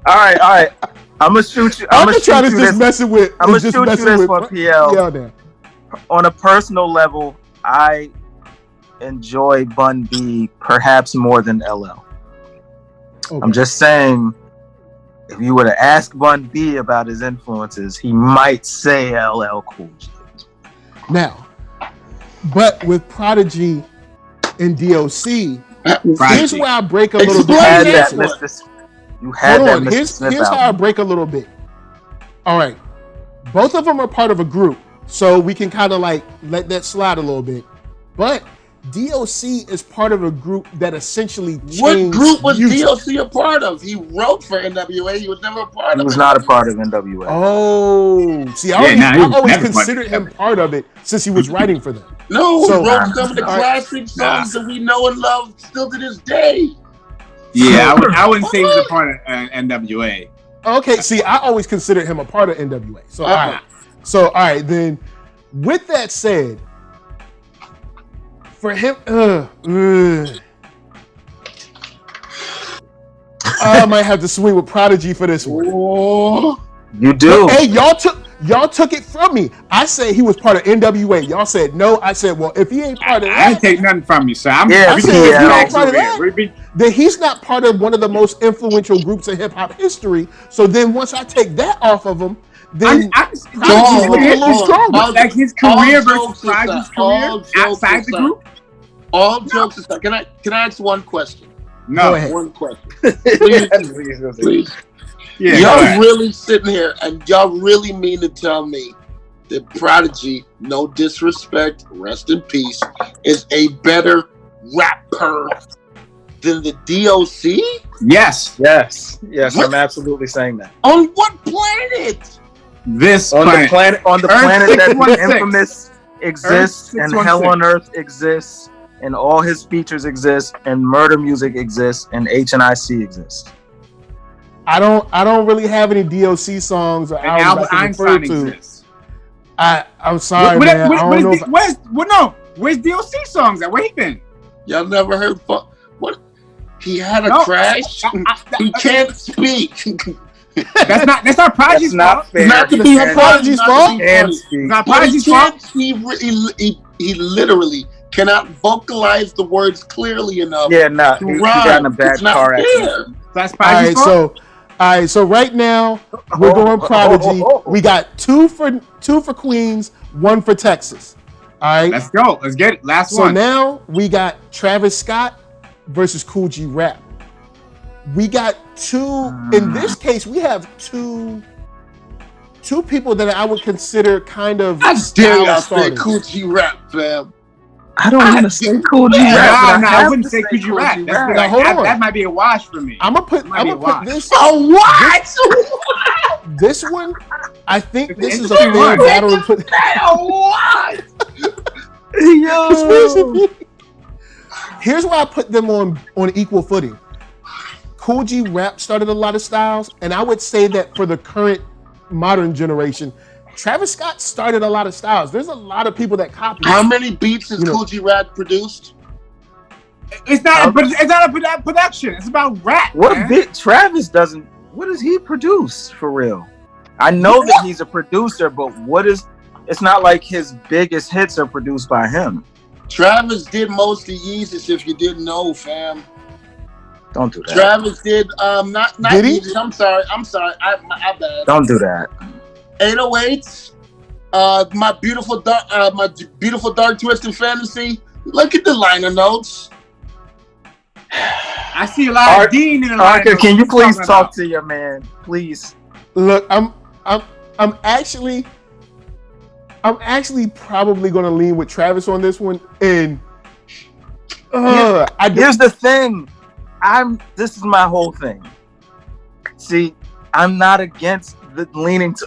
all right. I'm gonna shoot you. I'm gonna shoot you this. Messing with. I'm gonna shoot you this one, PL. On a personal level, I enjoy Bun B perhaps more than LL. Okay. I'm just saying, if you were to ask Bun B about his influences, he might say LL Cool J. Now, but with Prodigy and DOC, here's where I break a little bit. Here's how I break a little bit. All right, both of them are part of a group, so we can kind of like let that slide a little bit. But DOC is part of a group that essentially changed. What group was DOC a part of? He wrote for NWA. He was never a part of it. He was not a part of NWA. Oh, see, I always considered him part of it since he was writing for them. No, he wrote some of the classic songs that we know and love still to this day. Yeah, I wouldn't say he was a part of NWA. Okay, see, I always considered him a part of NWA. So, all right, then with that said, for him, I might have to swing with Prodigy for this one. You do. But, hey, y'all took it from me. I said he was part of NWA. Y'all said no. I said, well, if he ain't part of that, I didn't take nothing from you, sir. Then he's not part of one of the most influential groups in hip hop history. So then once I take that off of him, then Prodigy's looking a little stronger. Like his career versus Prodigy's career outside the group. All jokes aside, can I ask one question? No, one question. Please. Yeah, y'all really sitting here and y'all really mean to tell me that Prodigy, no disrespect, rest in peace, is a better rapper than the DOC? Yes. What? I'm absolutely saying that. On what planet? The planet that the Infamous exists and Hell on Earth exists and all his features exist and Murder Music exists and H&IC exists. I don't really have any DOC songs or albums I can refer to. Exists. I'm sorry, man. Where's DOC songs at? Where he been? Y'all never heard what? He had a crash. He can't speak. That's not Prodigy's fault. Not to be Prodigy's fault. It's not Prodigy's fault. He literally cannot vocalize the words clearly enough. Yeah, he got in a bad car accident. That's Prodigy's fault. All right, so right now we're going Prodigy. We got two for Queens, one for Texas. All right, let's go. Let's get it. Last one. So now we got Travis Scott versus Kool G Rap. We got two. In this case, we have two people that I would consider kind of. I dare y'all say Kool G Rap, fam. I don't want to say Kool G Rap. No, I wouldn't say Kool G Rap. That might be a wash for me. I'm gonna put this. Oh, what? This one, I think this is a fair battle to put. What? Yo. Here's why I put them on equal footing. Kool G Rap started a lot of styles, and I would say that for the current modern generation, Travis Scott started a lot of styles. There's a lot of people that copy. How many beats has Kool G Rap produced? It's not a production. It's about rap. What bit Travis doesn't? What does he produce for real? I know that he's a producer, but it's not like his biggest hits are produced by him. Travis did most of Yeezus, if you didn't know, fam. Don't do that. Travis did not Did he? Yeezys. I'm sorry. My bad. Don't do that. 808s. My beautiful dark twisted fantasy. Look at the liner notes. I see a lot of Dean in the line. Arcka, can you please talk to your man, please? Look, I'm actually probably gonna lean with Travis on this one. And here's the thing. This is my whole thing. See, I'm not against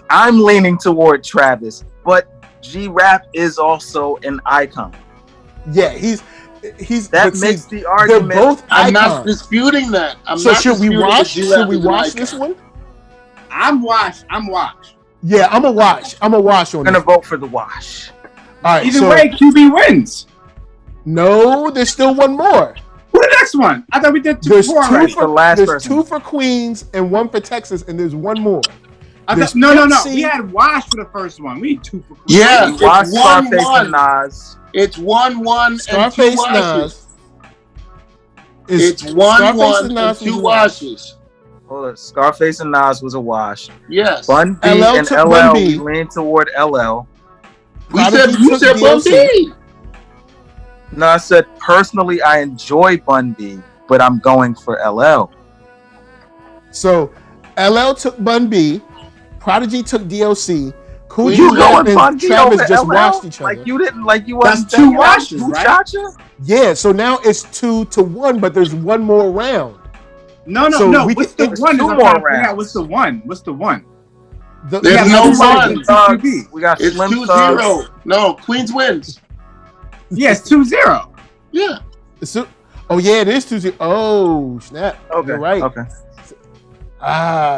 I'm leaning toward Travis, but G-Rap is also an icon. Yeah, he's that makes the argument. They're both I'm icons. not disputing that. Should we watch this one? I'm washed. Yeah, I'm a watch on I'm this. gonna vote for the wash. All right, Either way, QB wins. No, there's still one more. Who the next one? I thought we did two. There's Four two already. there's two for Queens and one for Texas, and there's one more. No. We had wash for the first one. We need two for Queens. Yeah, Wash, it's Scarface, 1-1. and Nas. It's 1-1 Scarface and 2 washes. Nas. It's Scarface 1-1 Nas and 2 was washes. Hold on. Scarface and Nas was a wash. Yes. Bun B LL and took LL, Bun B. we lean toward LL. You said Bun B. No, I said personally I enjoy Bun B, but I'm going for LL. So LL took Bun B, Prodigy took DLC, Coogee You Rap going and Bun B Travis over just LL? washed each other. Like you wasn't That's two thinking that? washes, Who right? shot you? Yeah, so now it's 2-1, but there's one more round. No. So What's the it's one? two I'm more trying to figure out rounds. What's the one? There's no one. We got It's Slim 2-0. Thugs. No, Queens wins. Yeah, it's 2-0. Yeah. Oh yeah, it is 2-0. Oh snap! Okay, You're right. Okay.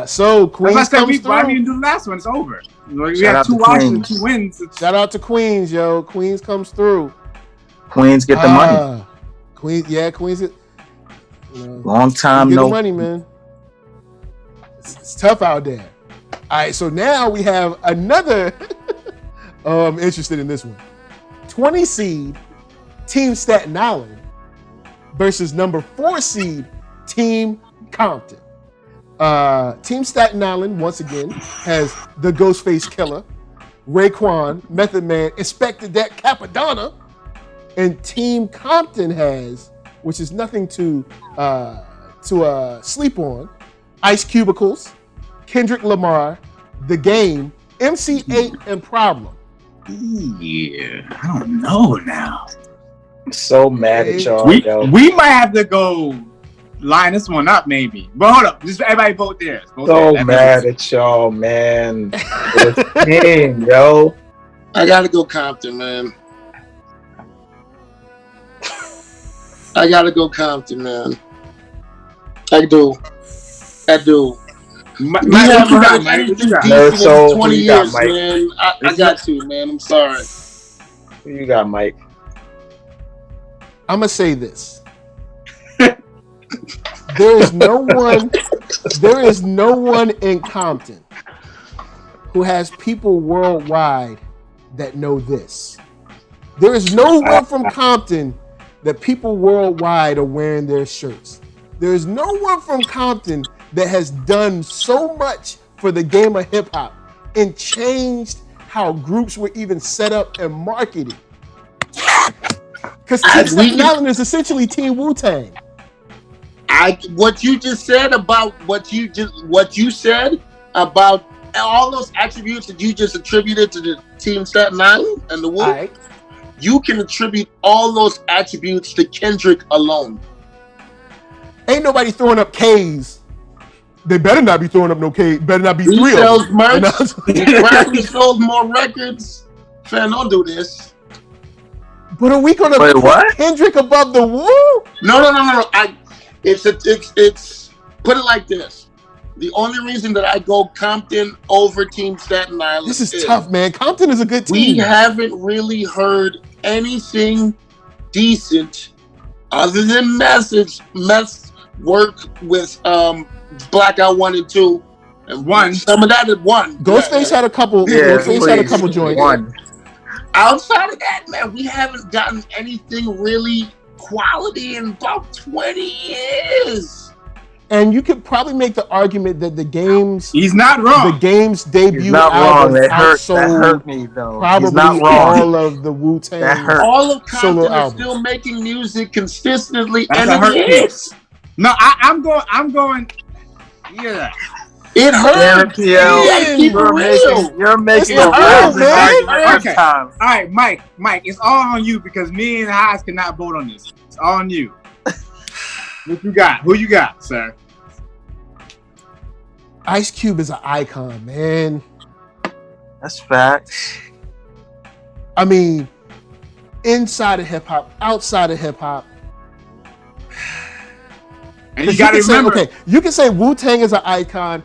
So Queens Why comes didn't through. we do the last one? It's over. We Shout had out 2 to washes and Queens. 2 wins. Shout out to Queens, yo. Queens comes through. Queens get the money. Queens, yeah, Queens. Long time get no the money, man. It's tough out there. All right, so now we have another. I'm interested in this one. 20 seed Team Staten Island versus number 4 seed Team Compton. Team Staten Island once again has the Ghostface Killer, Raekwon, Method Man, Inspector Deck, Capadonna, and Team Compton has, which is nothing to sleep on, Ice Cubicles, Kendrick Lamar, The Game, MC8, and Problem. Yeah, I don't know now. I'm so mad at y'all. We might have to go line this one up, maybe. But hold up, just everybody vote theirs. So mad at y'all, man. Team, yo. I gotta go Compton, man. I do. We haven't had anything decent in 20 years, man. I got to, man. I'm sorry. Who you got, Mike? I'm gonna say this. There is no one in Compton who has people worldwide that know this. There is no one from Compton that people worldwide are wearing their shirts. There is no one from Compton that has done so much for the game of hip hop and changed how groups were even set up and marketed. Because Team Staten Island is essentially Team Wu-Tang. What you just said about what you said about all those attributes that you just attributed to the Team Staten Island and the Wu, Right. You can attribute all those attributes to Kendrick alone. Ain't nobody throwing up K's. They better not be throwing up no K. Better not be He 3 sells of them. merch. He probably sold more records. Fan, don't do this. But are we gonna Wait, put what? Kendrick above the Wu? No. It's put it like this. The only reason that I go Compton over Team Staten Island This is tough, man. Compton is a good we team. haven't really heard anything decent other than mess work with Blackout 1 and 2. And 1. Some of that is 1. Ghostface had a couple. Yeah, Ghostface had a couple joints. One. Outside of that, man, we haven't gotten anything really quality in about 20 years. And you could probably make the argument that the game's He's not wrong. The game's He's debut not wrong. album That outsold hurt me though. probably He's not wrong. all of the Wu-Tang. That hurt. All of Solo Compton is albums. still making music consistently, That's and a hurt it piece. hits. No, I'm going. Yeah. It hurts. You gotta keep it real. You're making It's a the hurt, valid man. argument Okay. time. All right, Mike, it's all on you because me and Highs cannot vote on this. It's all on you. What you got? Who you got, sir? Ice Cube is an icon, man. That's facts. I mean, inside of hip hop, outside of hip hop. And you got to remember, okay, you can say Wu-Tang is an icon,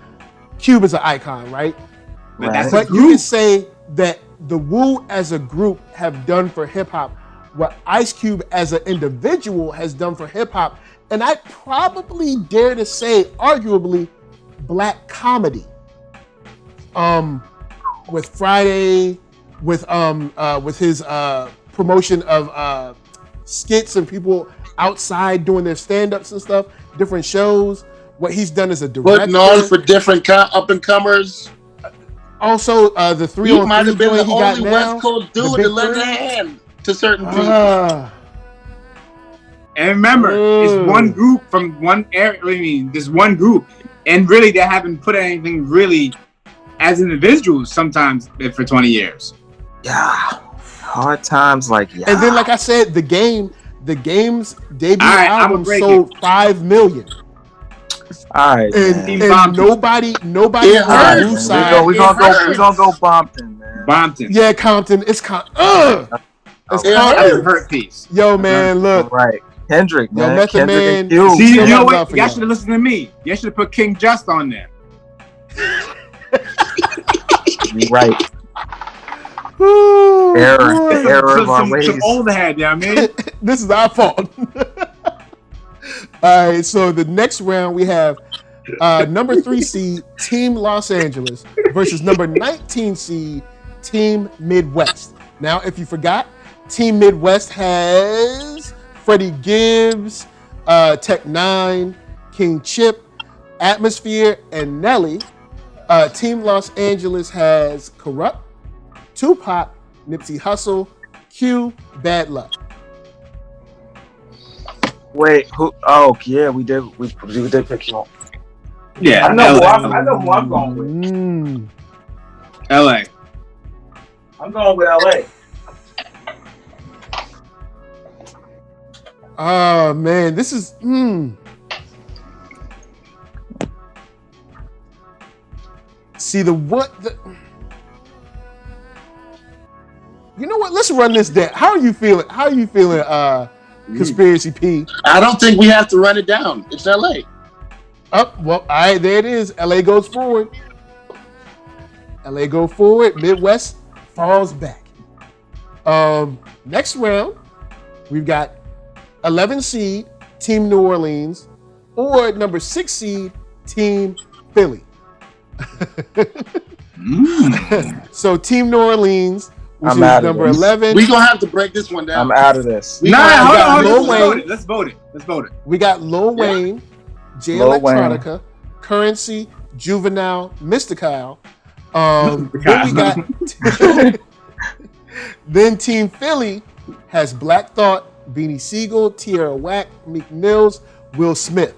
Cube is an icon, right? that's a But you group. can say that the Wu as a group have done for hip hop what Ice Cube as an individual has done for hip hop, and I probably dare to say, arguably, black comedy. With Friday, with his promotion of skits and people outside doing their stand-ups and stuff, different shows. What he's done as a director. Putting on for different up and comers. Also, the 3 He on might 3 have been joint the he got only now. West Coast dude Big to lend a Three. hand to certain people. And remember, it's one group from one area. I mean, there's one group, and really, they haven't put anything really as individuals sometimes for 20 years. Yeah. Hard times like yeah. And then, like I said, the game's debut All right, album I'ma break sold 5 million. All right, And, man. and nobody It on the hurts. Wu We side. we gonna go Bompton, man. Bompton. Yeah, Compton. It's It's It Compton. That's a hurt piece. Yo, man, look. Right. Kendrick, Yo, man. Method Kendrick Man. and Cube. See, you Still know have what? love for Y'all y'all. should have listened to me. Y'all should have put King Just on there. You're right. Ooh, Error. boy. The error of our Some ways. old head, you know what I mean? This is our fault. All right, so the next round we have number 3 seed Team Los Angeles versus number 19 seed Team Midwest. Now, if you forgot, Team Midwest has Freddie Gibbs, Tech Nine, King Chip, Atmosphere, and Nelly. Team Los Angeles has Corrupt, Tupac, Nipsey Hussle, Q, Bad Luck. Wait, who? Oh, yeah, we did pick you. Yeah, I know LA. who I'm going with. LA. I'm going with LA. Oh man, this is See the you know what? Let's run this down. How are you feeling? Conspiracy P? I don't think we have to run it down. It's LA. Well, all right, there it is. LA goes forward. LA go forward. Midwest falls back. Next round, we've got 11 seed Team New Orleans or number 6 seed Team Philly. So Team New Orleans, which is number 11. We're gonna have to break this one down. I'm out of this. We Nah, got hold Lil on. Wayne. Let's vote it. We got Lil Wayne, Jay Lil Wayne. Electronica, Currency, Juvenile, Mystical. Then we got then Team Philly has Black Thought, Beanie Siegel, Tierra Whack, Meek Mills, Will Smith.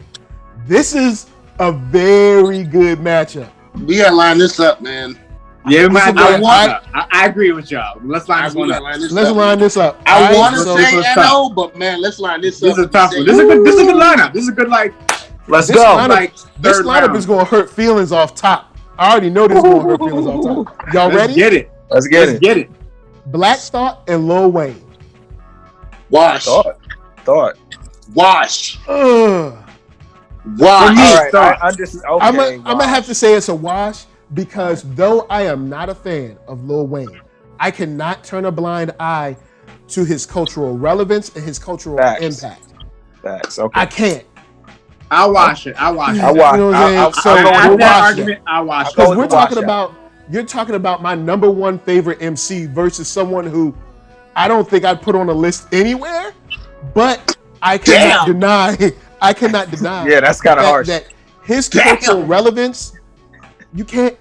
This is a very good matchup. We gotta line this up, man. Yeah, man, I I agree with y'all. Let's line this one up. Let's line this up. I All right, want to so- say it's NO, but man, let's line this up. This is a tough one. This is a good lineup. This is a good Let's This go. lineup- This lineup is going to hurt feelings off top. I already know this is going to hurt feelings off top. Y'all Let's ready? get it. Let's get Let's it. get it. Black Thought and Lil Wayne. Wash. Thought. Wash. Ugh. Wash. All right. Thought. I'm gonna have to say it's a wash because though I am not a fan of Lil Wayne, I cannot turn a blind eye to his cultural relevance and his cultural impact. Facts. Okay. I can't. I'll watch it. I'll watch it. I'll watch. You know what I'm saying? So I'll go we'll with that watch argument. I'll watch it. Because with we're the wash talking out. you're talking about my number one favorite MC versus someone who I don't think I'd put on a list anywhere, but I cannot deny. Yeah, that's kind of harsh. That his cultural relevance, you can't.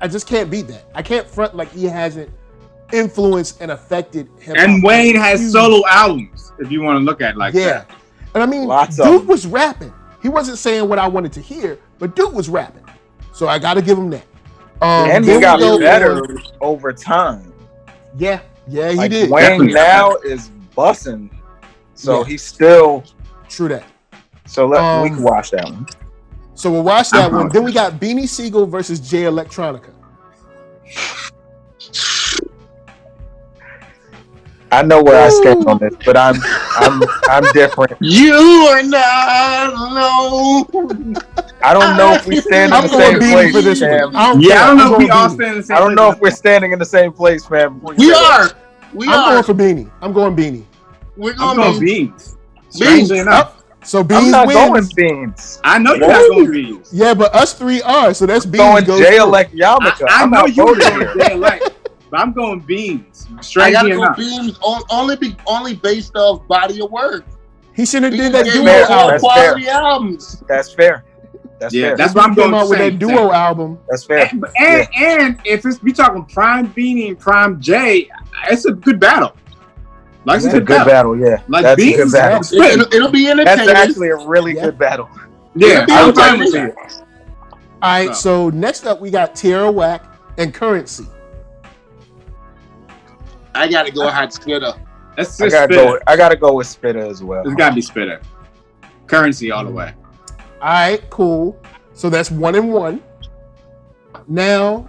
I just can't beat that. I can't front like he hasn't influenced and affected hip hop. And Wayne has solo albums, if you want to look at it like that. And I mean, Duke was rapping. He wasn't saying what I wanted to hear, but Duke was rapping. So I got to give him that. And he got better over time. Yeah, he like did. Wayne Definitely. now is bussing, so he's still true that. So we can watch that one. So we'll watch that one. Then we got Beanie Siegel versus Jay Electronica. I know where I stand on this, but I'm different. You are not alone. I don't know if we stand in the same place, for this fam. one. I don't know if we all stand in the same place. I don't know if we're standing in the same place, fam. We are. I'm going for Beanie. I'm going Beanie. We're I'm going going Beans. Strangely enough. So Beans I'm not wins. going Beans. I know you're not going Beans. Yeah, but us three are. So that's Beans. Going goes Jay through. Elect Yamaka. I know not you're voting going here. Jay Elect, but I'm going Beans. I Strangely gotta go enough. Beans only based off body of work. He shouldn't have did Beans that gave duo us all album. That's quality albums. That's fair. That's Yeah, fair. that's what I'm He going came out with same, that duo album. That's fair. And if we talking Prime Beanie and Prime Jay, it's a good battle. Like It's it's a good battle, yeah. Like That's a good Beans, battle. It'll be entertaining. That's actually a really good battle. Yeah, It'll I'm be fine with entertaining. that. All right, so next up we got Tierra Whack and Currency. I gotta go hot Spitter. That's I just gotta go with Spitter as well. It's gotta be Spitter. Currency all the way. All right, cool. So that's 1-1. Now,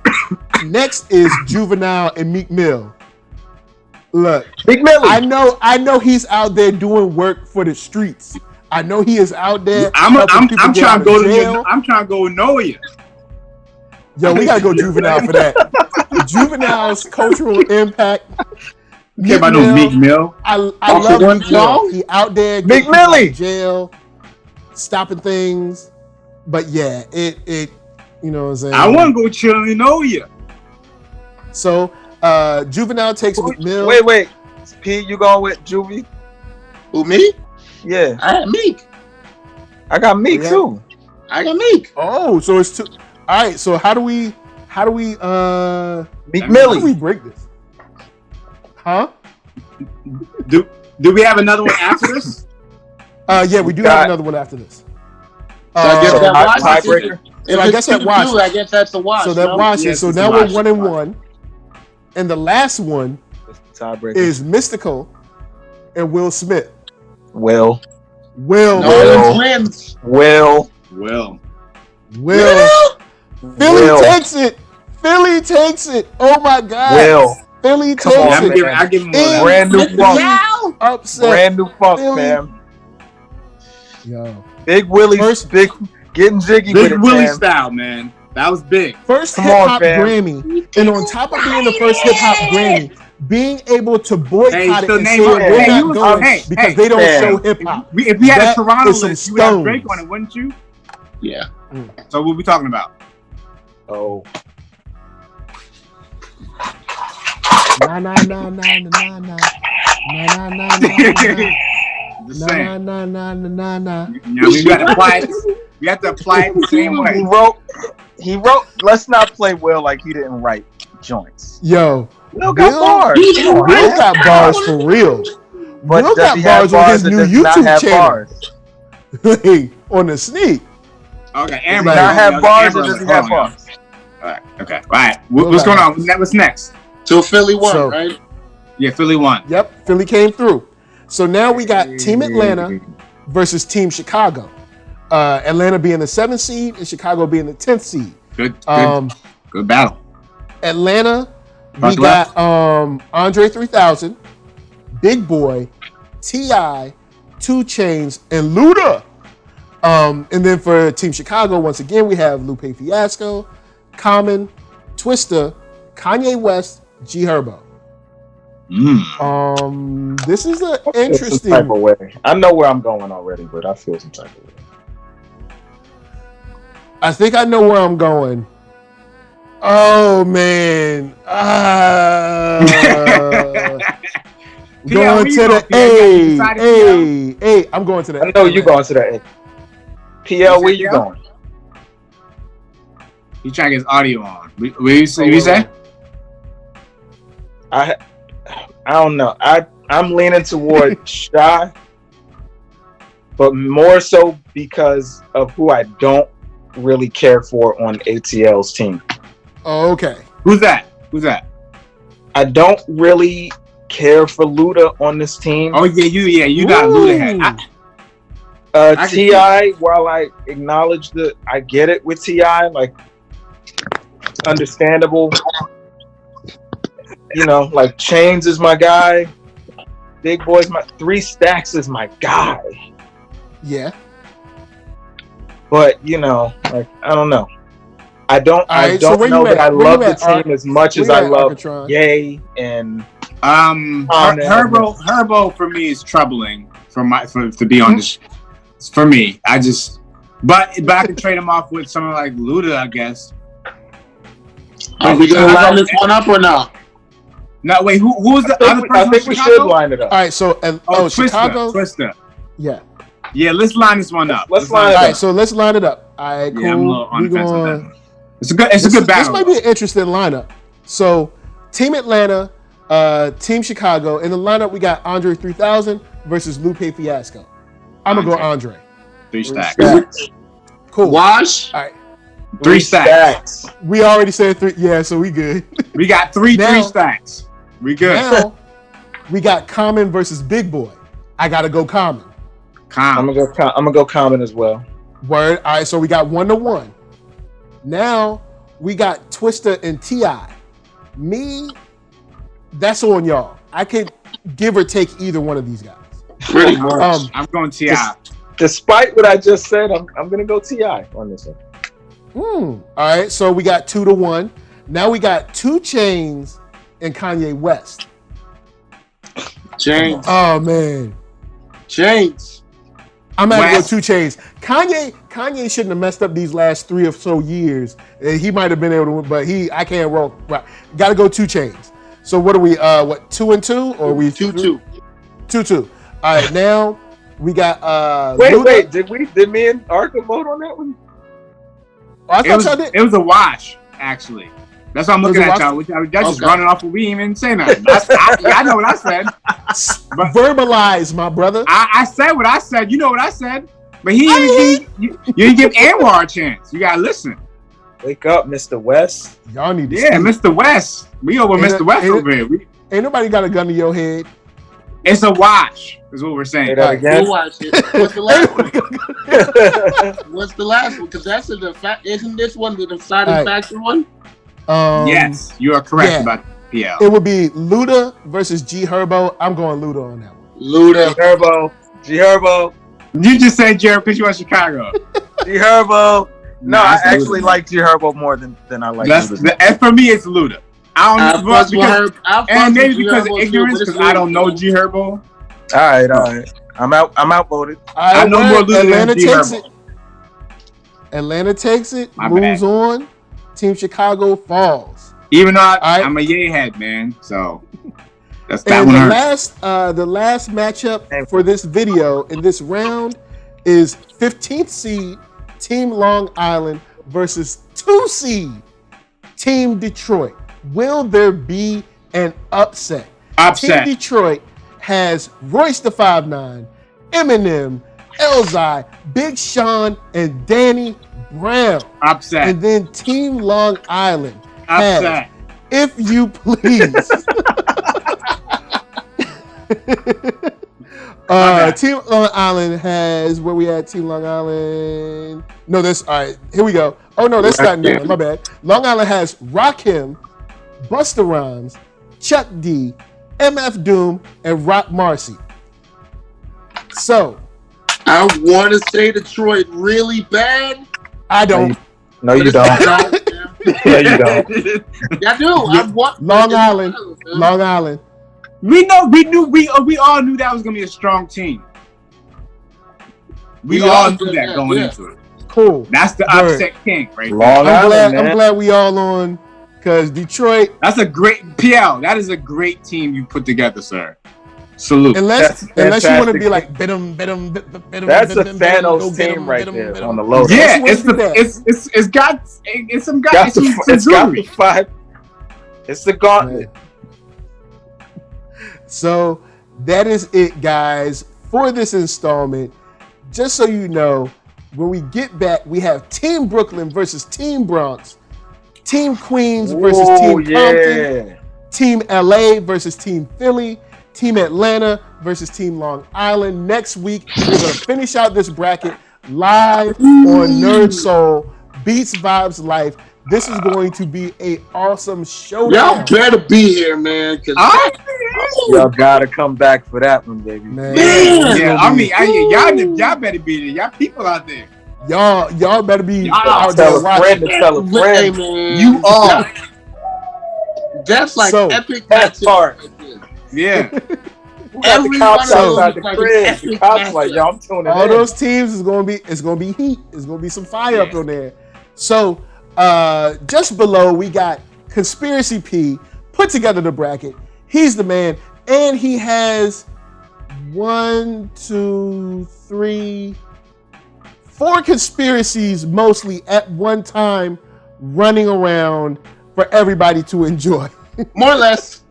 next is Juvenile and Meek Mill. Look, Big Millie. I know he's out there doing work for the streets. I know he is out there. I'm helping people trying get out to go of to jail. I'm trying to go with Noya. Yo, we gotta go Juvenile for that. Juvenile's cultural impact. Care about no Meek Mill. I Also love one Meek Mill. song? He out there Meek getting people out Millie. of jail, stopping things. But yeah, it you know what I'm saying? I want to go chill and Noya. So Juvenile takes Meek Mill. Wait. P, you going with Juvie? Who, me? Yeah. I had Meek. I got Meek too. I got Meek. Oh, so it's two. All right, so how do we Meek how do we Millie. break this? Huh? Do we have another one after this? Yeah, we do have another one after this. So I guess that watch. Tiebreaker. If I it's guess that 2-2, watch. I guess that's a watch. So that no? watches. Yes, So it's now a we're watch. 1-1, and the last one Tiebreaker. is Mystical and Will Smith. Will. Nolan wins. Will. Philly takes it. Philly takes it. Oh my God. Will. Philly Come takes on, it. man. I give him In one. Brand new funk. Now? Upset. Brand new funk, Philly. fam. Yo. Big Willie. First- Big getting jiggy Big with it, Willie fam. style, man. That was big. First Come hip on, hop fam. Grammy, and on top of being the first hip hop Grammy, being able to boycott Hey, it so and say name- we're hey, not you- going hey, because hey, they don't fam. show hip hop. If we had That a Toronto is some list, you would have stones. Drake on it, wouldn't you? Yeah. So what we talking about? Oh. Na na na na na na na na na na Just na saying. na na na na. You know, we got to apply it. We have to apply it the same way. He wrote. Let's not play Will like he didn't write joints. Yo, Will got bars. Come on, Will man. got bars for real. But Will does got he have bars on his or new does he not YouTube have channel. bars? Hey, on the sneak. Okay, Does he Amber. not have bars or Amber- does he have bars? All right. Okay. All right. What's going on? What's next? So Philly won, So- right? Yeah, Philly won. Yep, Philly came through. So now we got Team Atlanta versus Team Chicago. Atlanta being the 7th seed and Chicago being the 10th seed. Good Good battle. Atlanta, we Buckle got Andre 3000, Big Boy, T.I., 2 Chainz, and Luda. And then for Team Chicago, once again, we have Lupe Fiasco, Common, Twista, Kanye West, G Herbo. This is an interesting. Some type of way. I know where I'm going already, but I feel some type of way. I think I know where I'm going. Oh man. Going to the A. I'm going to the I know you going to the A. PL, where you going? He's trying to get his audio on. What you say? I don't know. I'm leaning toward Shy, but more so because of who I don't really care for on ATL's team. Oh, okay. Who's that? I don't really care for Luda on this team. Oh yeah, you not Luda head. T.I., while I acknowledge I get it with T.I., like understandable. You know, like Chains is my guy. Big Boy's my 3 Stacks is my guy. Yeah. But you know, like I don't know. I don't so know that I love the team as much as I love Arckatron? Ye and Herbo for me is troubling to be on this. For me, but I can trade him off with someone like Luda, I guess. Are we gonna line this one up or not? No, wait. Who's the other person? I think we should line it up. All right, so Chicago. Twister. Yeah. Yeah, let's line this one up. Let's line it up. All right, so let's line it up. All right, cool. Yeah, I'm a little on the fence with that. It's a good battle. This might be an interesting lineup. So, Team Atlanta, Team Chicago. In the lineup, we got Andre 3000 versus Lupe Fiasco. I'm going to go Andre. 3 stacks. Cool. Wash? All right. 3 stacks. We already said 3. Yeah, so we good. We got 3 stacks. We good. Now, we got Common versus Big Boy. I got to go Common. I'm gonna go Common as well. Word. All right, so we got 1-1. Now we got Twister and T.I. Me, that's on y'all. I could give or take either one of these guys. Pretty much. I'm going T.I. Despite what I just said, I'm gonna go T.I. on this one. All right, so we got 2-1. Now we got 2 Chains and Kanye West. Chains. Oh man. Chains. I'm gonna go 2 Chains. Kanye shouldn't have messed up these last 3 or so years. He might have been able to win, but I can't roll. Right. Gotta go 2 Chains. So what are we, 2-2? Or are we 2-2? 2-2. All right, now we got Wait, did me and Arcka vote on that one? Oh, I thought y'all did. It was a wash, actually. That's why I'm looking at y'all. Y'all just running off what we didn't even say nothing. I know what I said. But verbalize, my brother. I said what I said. You know what I said. But you didn't give Anwar a chance. You gotta listen. Wake up, Mr. West. Y'all need to Mr. West. We over Mr. West over here. Ain't nobody got a gun to your head. It's a wash, is what we're saying. Say that again. We'll watch it. What's the last one? What's the last one? Because that's isn't this one the deciding factor one? Yes, you are correct about PL. It would be Luda versus G Herbo. I'm going Luda on that one. Luda. G Herbo. You just said Jared because you want Chicago. G Herbo. No, I actually like G Herbo more than I like Luda. For me, it's Luda. I don't know and maybe because of ignorance, because I don't know G Herbo. All right. I'm outvoted. I know more Luda than G Herbo. Atlanta takes it. Moves on. Team Chicago falls. Even though I'm a yay head, man. So that's that one. The last matchup for this video in this round is 15th seed Team Long Island versus 2 seed Team Detroit. Will there be an upset? Team Detroit has Royce the 5'9", Eminem, Elzai, Big Sean, and Danny Brown. Upset. And then Team Long Island has, if you please. Team Long Island has, where we at? Team Long Island. No, this, all right, here we go. Oh, no, that's not now. My bad. Long Island has Rakim, Busta Rhymes, Chuck D, MF Doom, and Rock Marcy. So, I want to say Detroit really bad. I don't. No, you don't. No, you don't. I do. Long Island. Long Island. We all knew that was gonna be a strong team. We all knew that going into it. Cool. That's the upset king, right? I'm glad we all on, because Detroit. That's a great PL. That is a great team you put together, sir. Salute. Unless you want to be like bidum. That's a Thanos team right there on the logo. Yeah, it's got some jewelry. It's the gauntlet. So that is it, guys, for this installment. Just so you know, when we get back, we have Team Brooklyn versus Team Bronx, Team Queens versus Team Compton, Team LA versus Team Philly, Team Atlanta versus Team Long Island. Next week, we're going to finish out this bracket live on NERDSoul, Beats Vibes Life. This is going to be an awesome showdown. Y'all better be here, man. Y'all gotta come back for that one, baby. Man. Yeah, y'all better be there. Y'all people out there. Y'all better be out there watching. Tell a friend. Man. You are. That's like epic. That part. Yeah. Every cops outside the crib. The cops like, yo, I'm tuning in. All those teams is gonna be heat. It's gonna be some fire up on there. So just below we got Conspiracy P put together the bracket. He's the man, and he has 4 conspiracies mostly at one time running around for everybody to enjoy. More or less.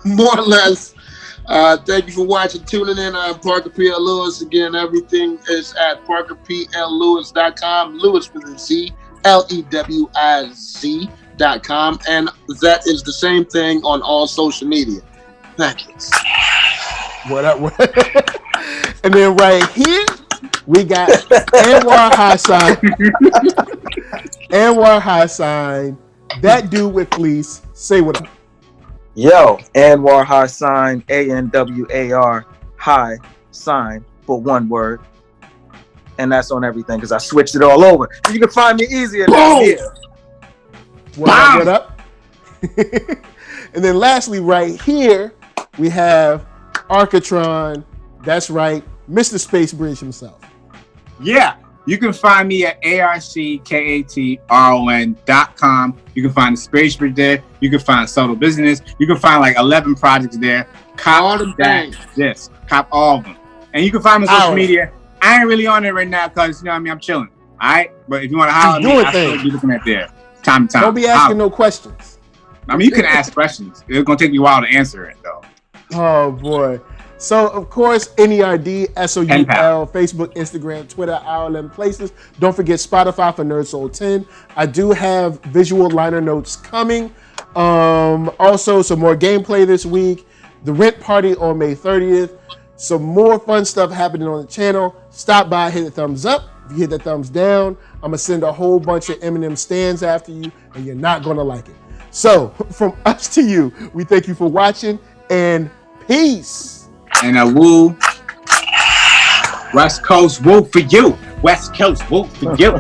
Thank you for watching, tuning in. I'm Parker P. L. Lewiz. Again, everything is at parkerplewis.com. Lewis with a Z, LEWIZ.com. And that is the same thing on all social media. Thank you. What up? And then right here, we got Anwar HighSign. Anwar HighSign. That dude with fleece. Say what up. Yo, Anwar HighSign, ANWAR high sign for one word. And that's on everything because I switched it all over. You can find me easier down here. What up? And then lastly, right here, we have Arckatron. That's right, Mr. Space Bridge himself. Yeah, you can find me at ARCKATRON.com. You can find the Space Bridge there. You can find Subtle Busyness. You can find like 11 projects there. Cop all them things. Yes, cop all of them. And you can find me on social media. I ain't really on it right now because, you know what I mean, I'm chilling. All right? But if you want to holler at me, I'll still be looking at there. Time to time. Don't be asking no questions. I mean, you can ask questions. It's going to take me a while to answer it, though. Oh, boy. So, of course, NERDSoul, Facebook, Instagram, Twitter, all them places. Don't forget Spotify for NERDSoul 10. I do have visual liner notes coming. Also, some more gameplay this week. The Rent Party on May 30th. Some more fun stuff happening on the channel. Stop by, hit the thumbs up. If you hit the thumbs down, I'm going to send a whole bunch of Eminem stands after you, and you're not going to like it. So, from us to you, we thank you for watching, and peace. And a woo. West Coast woo for you. West Coast woo for you.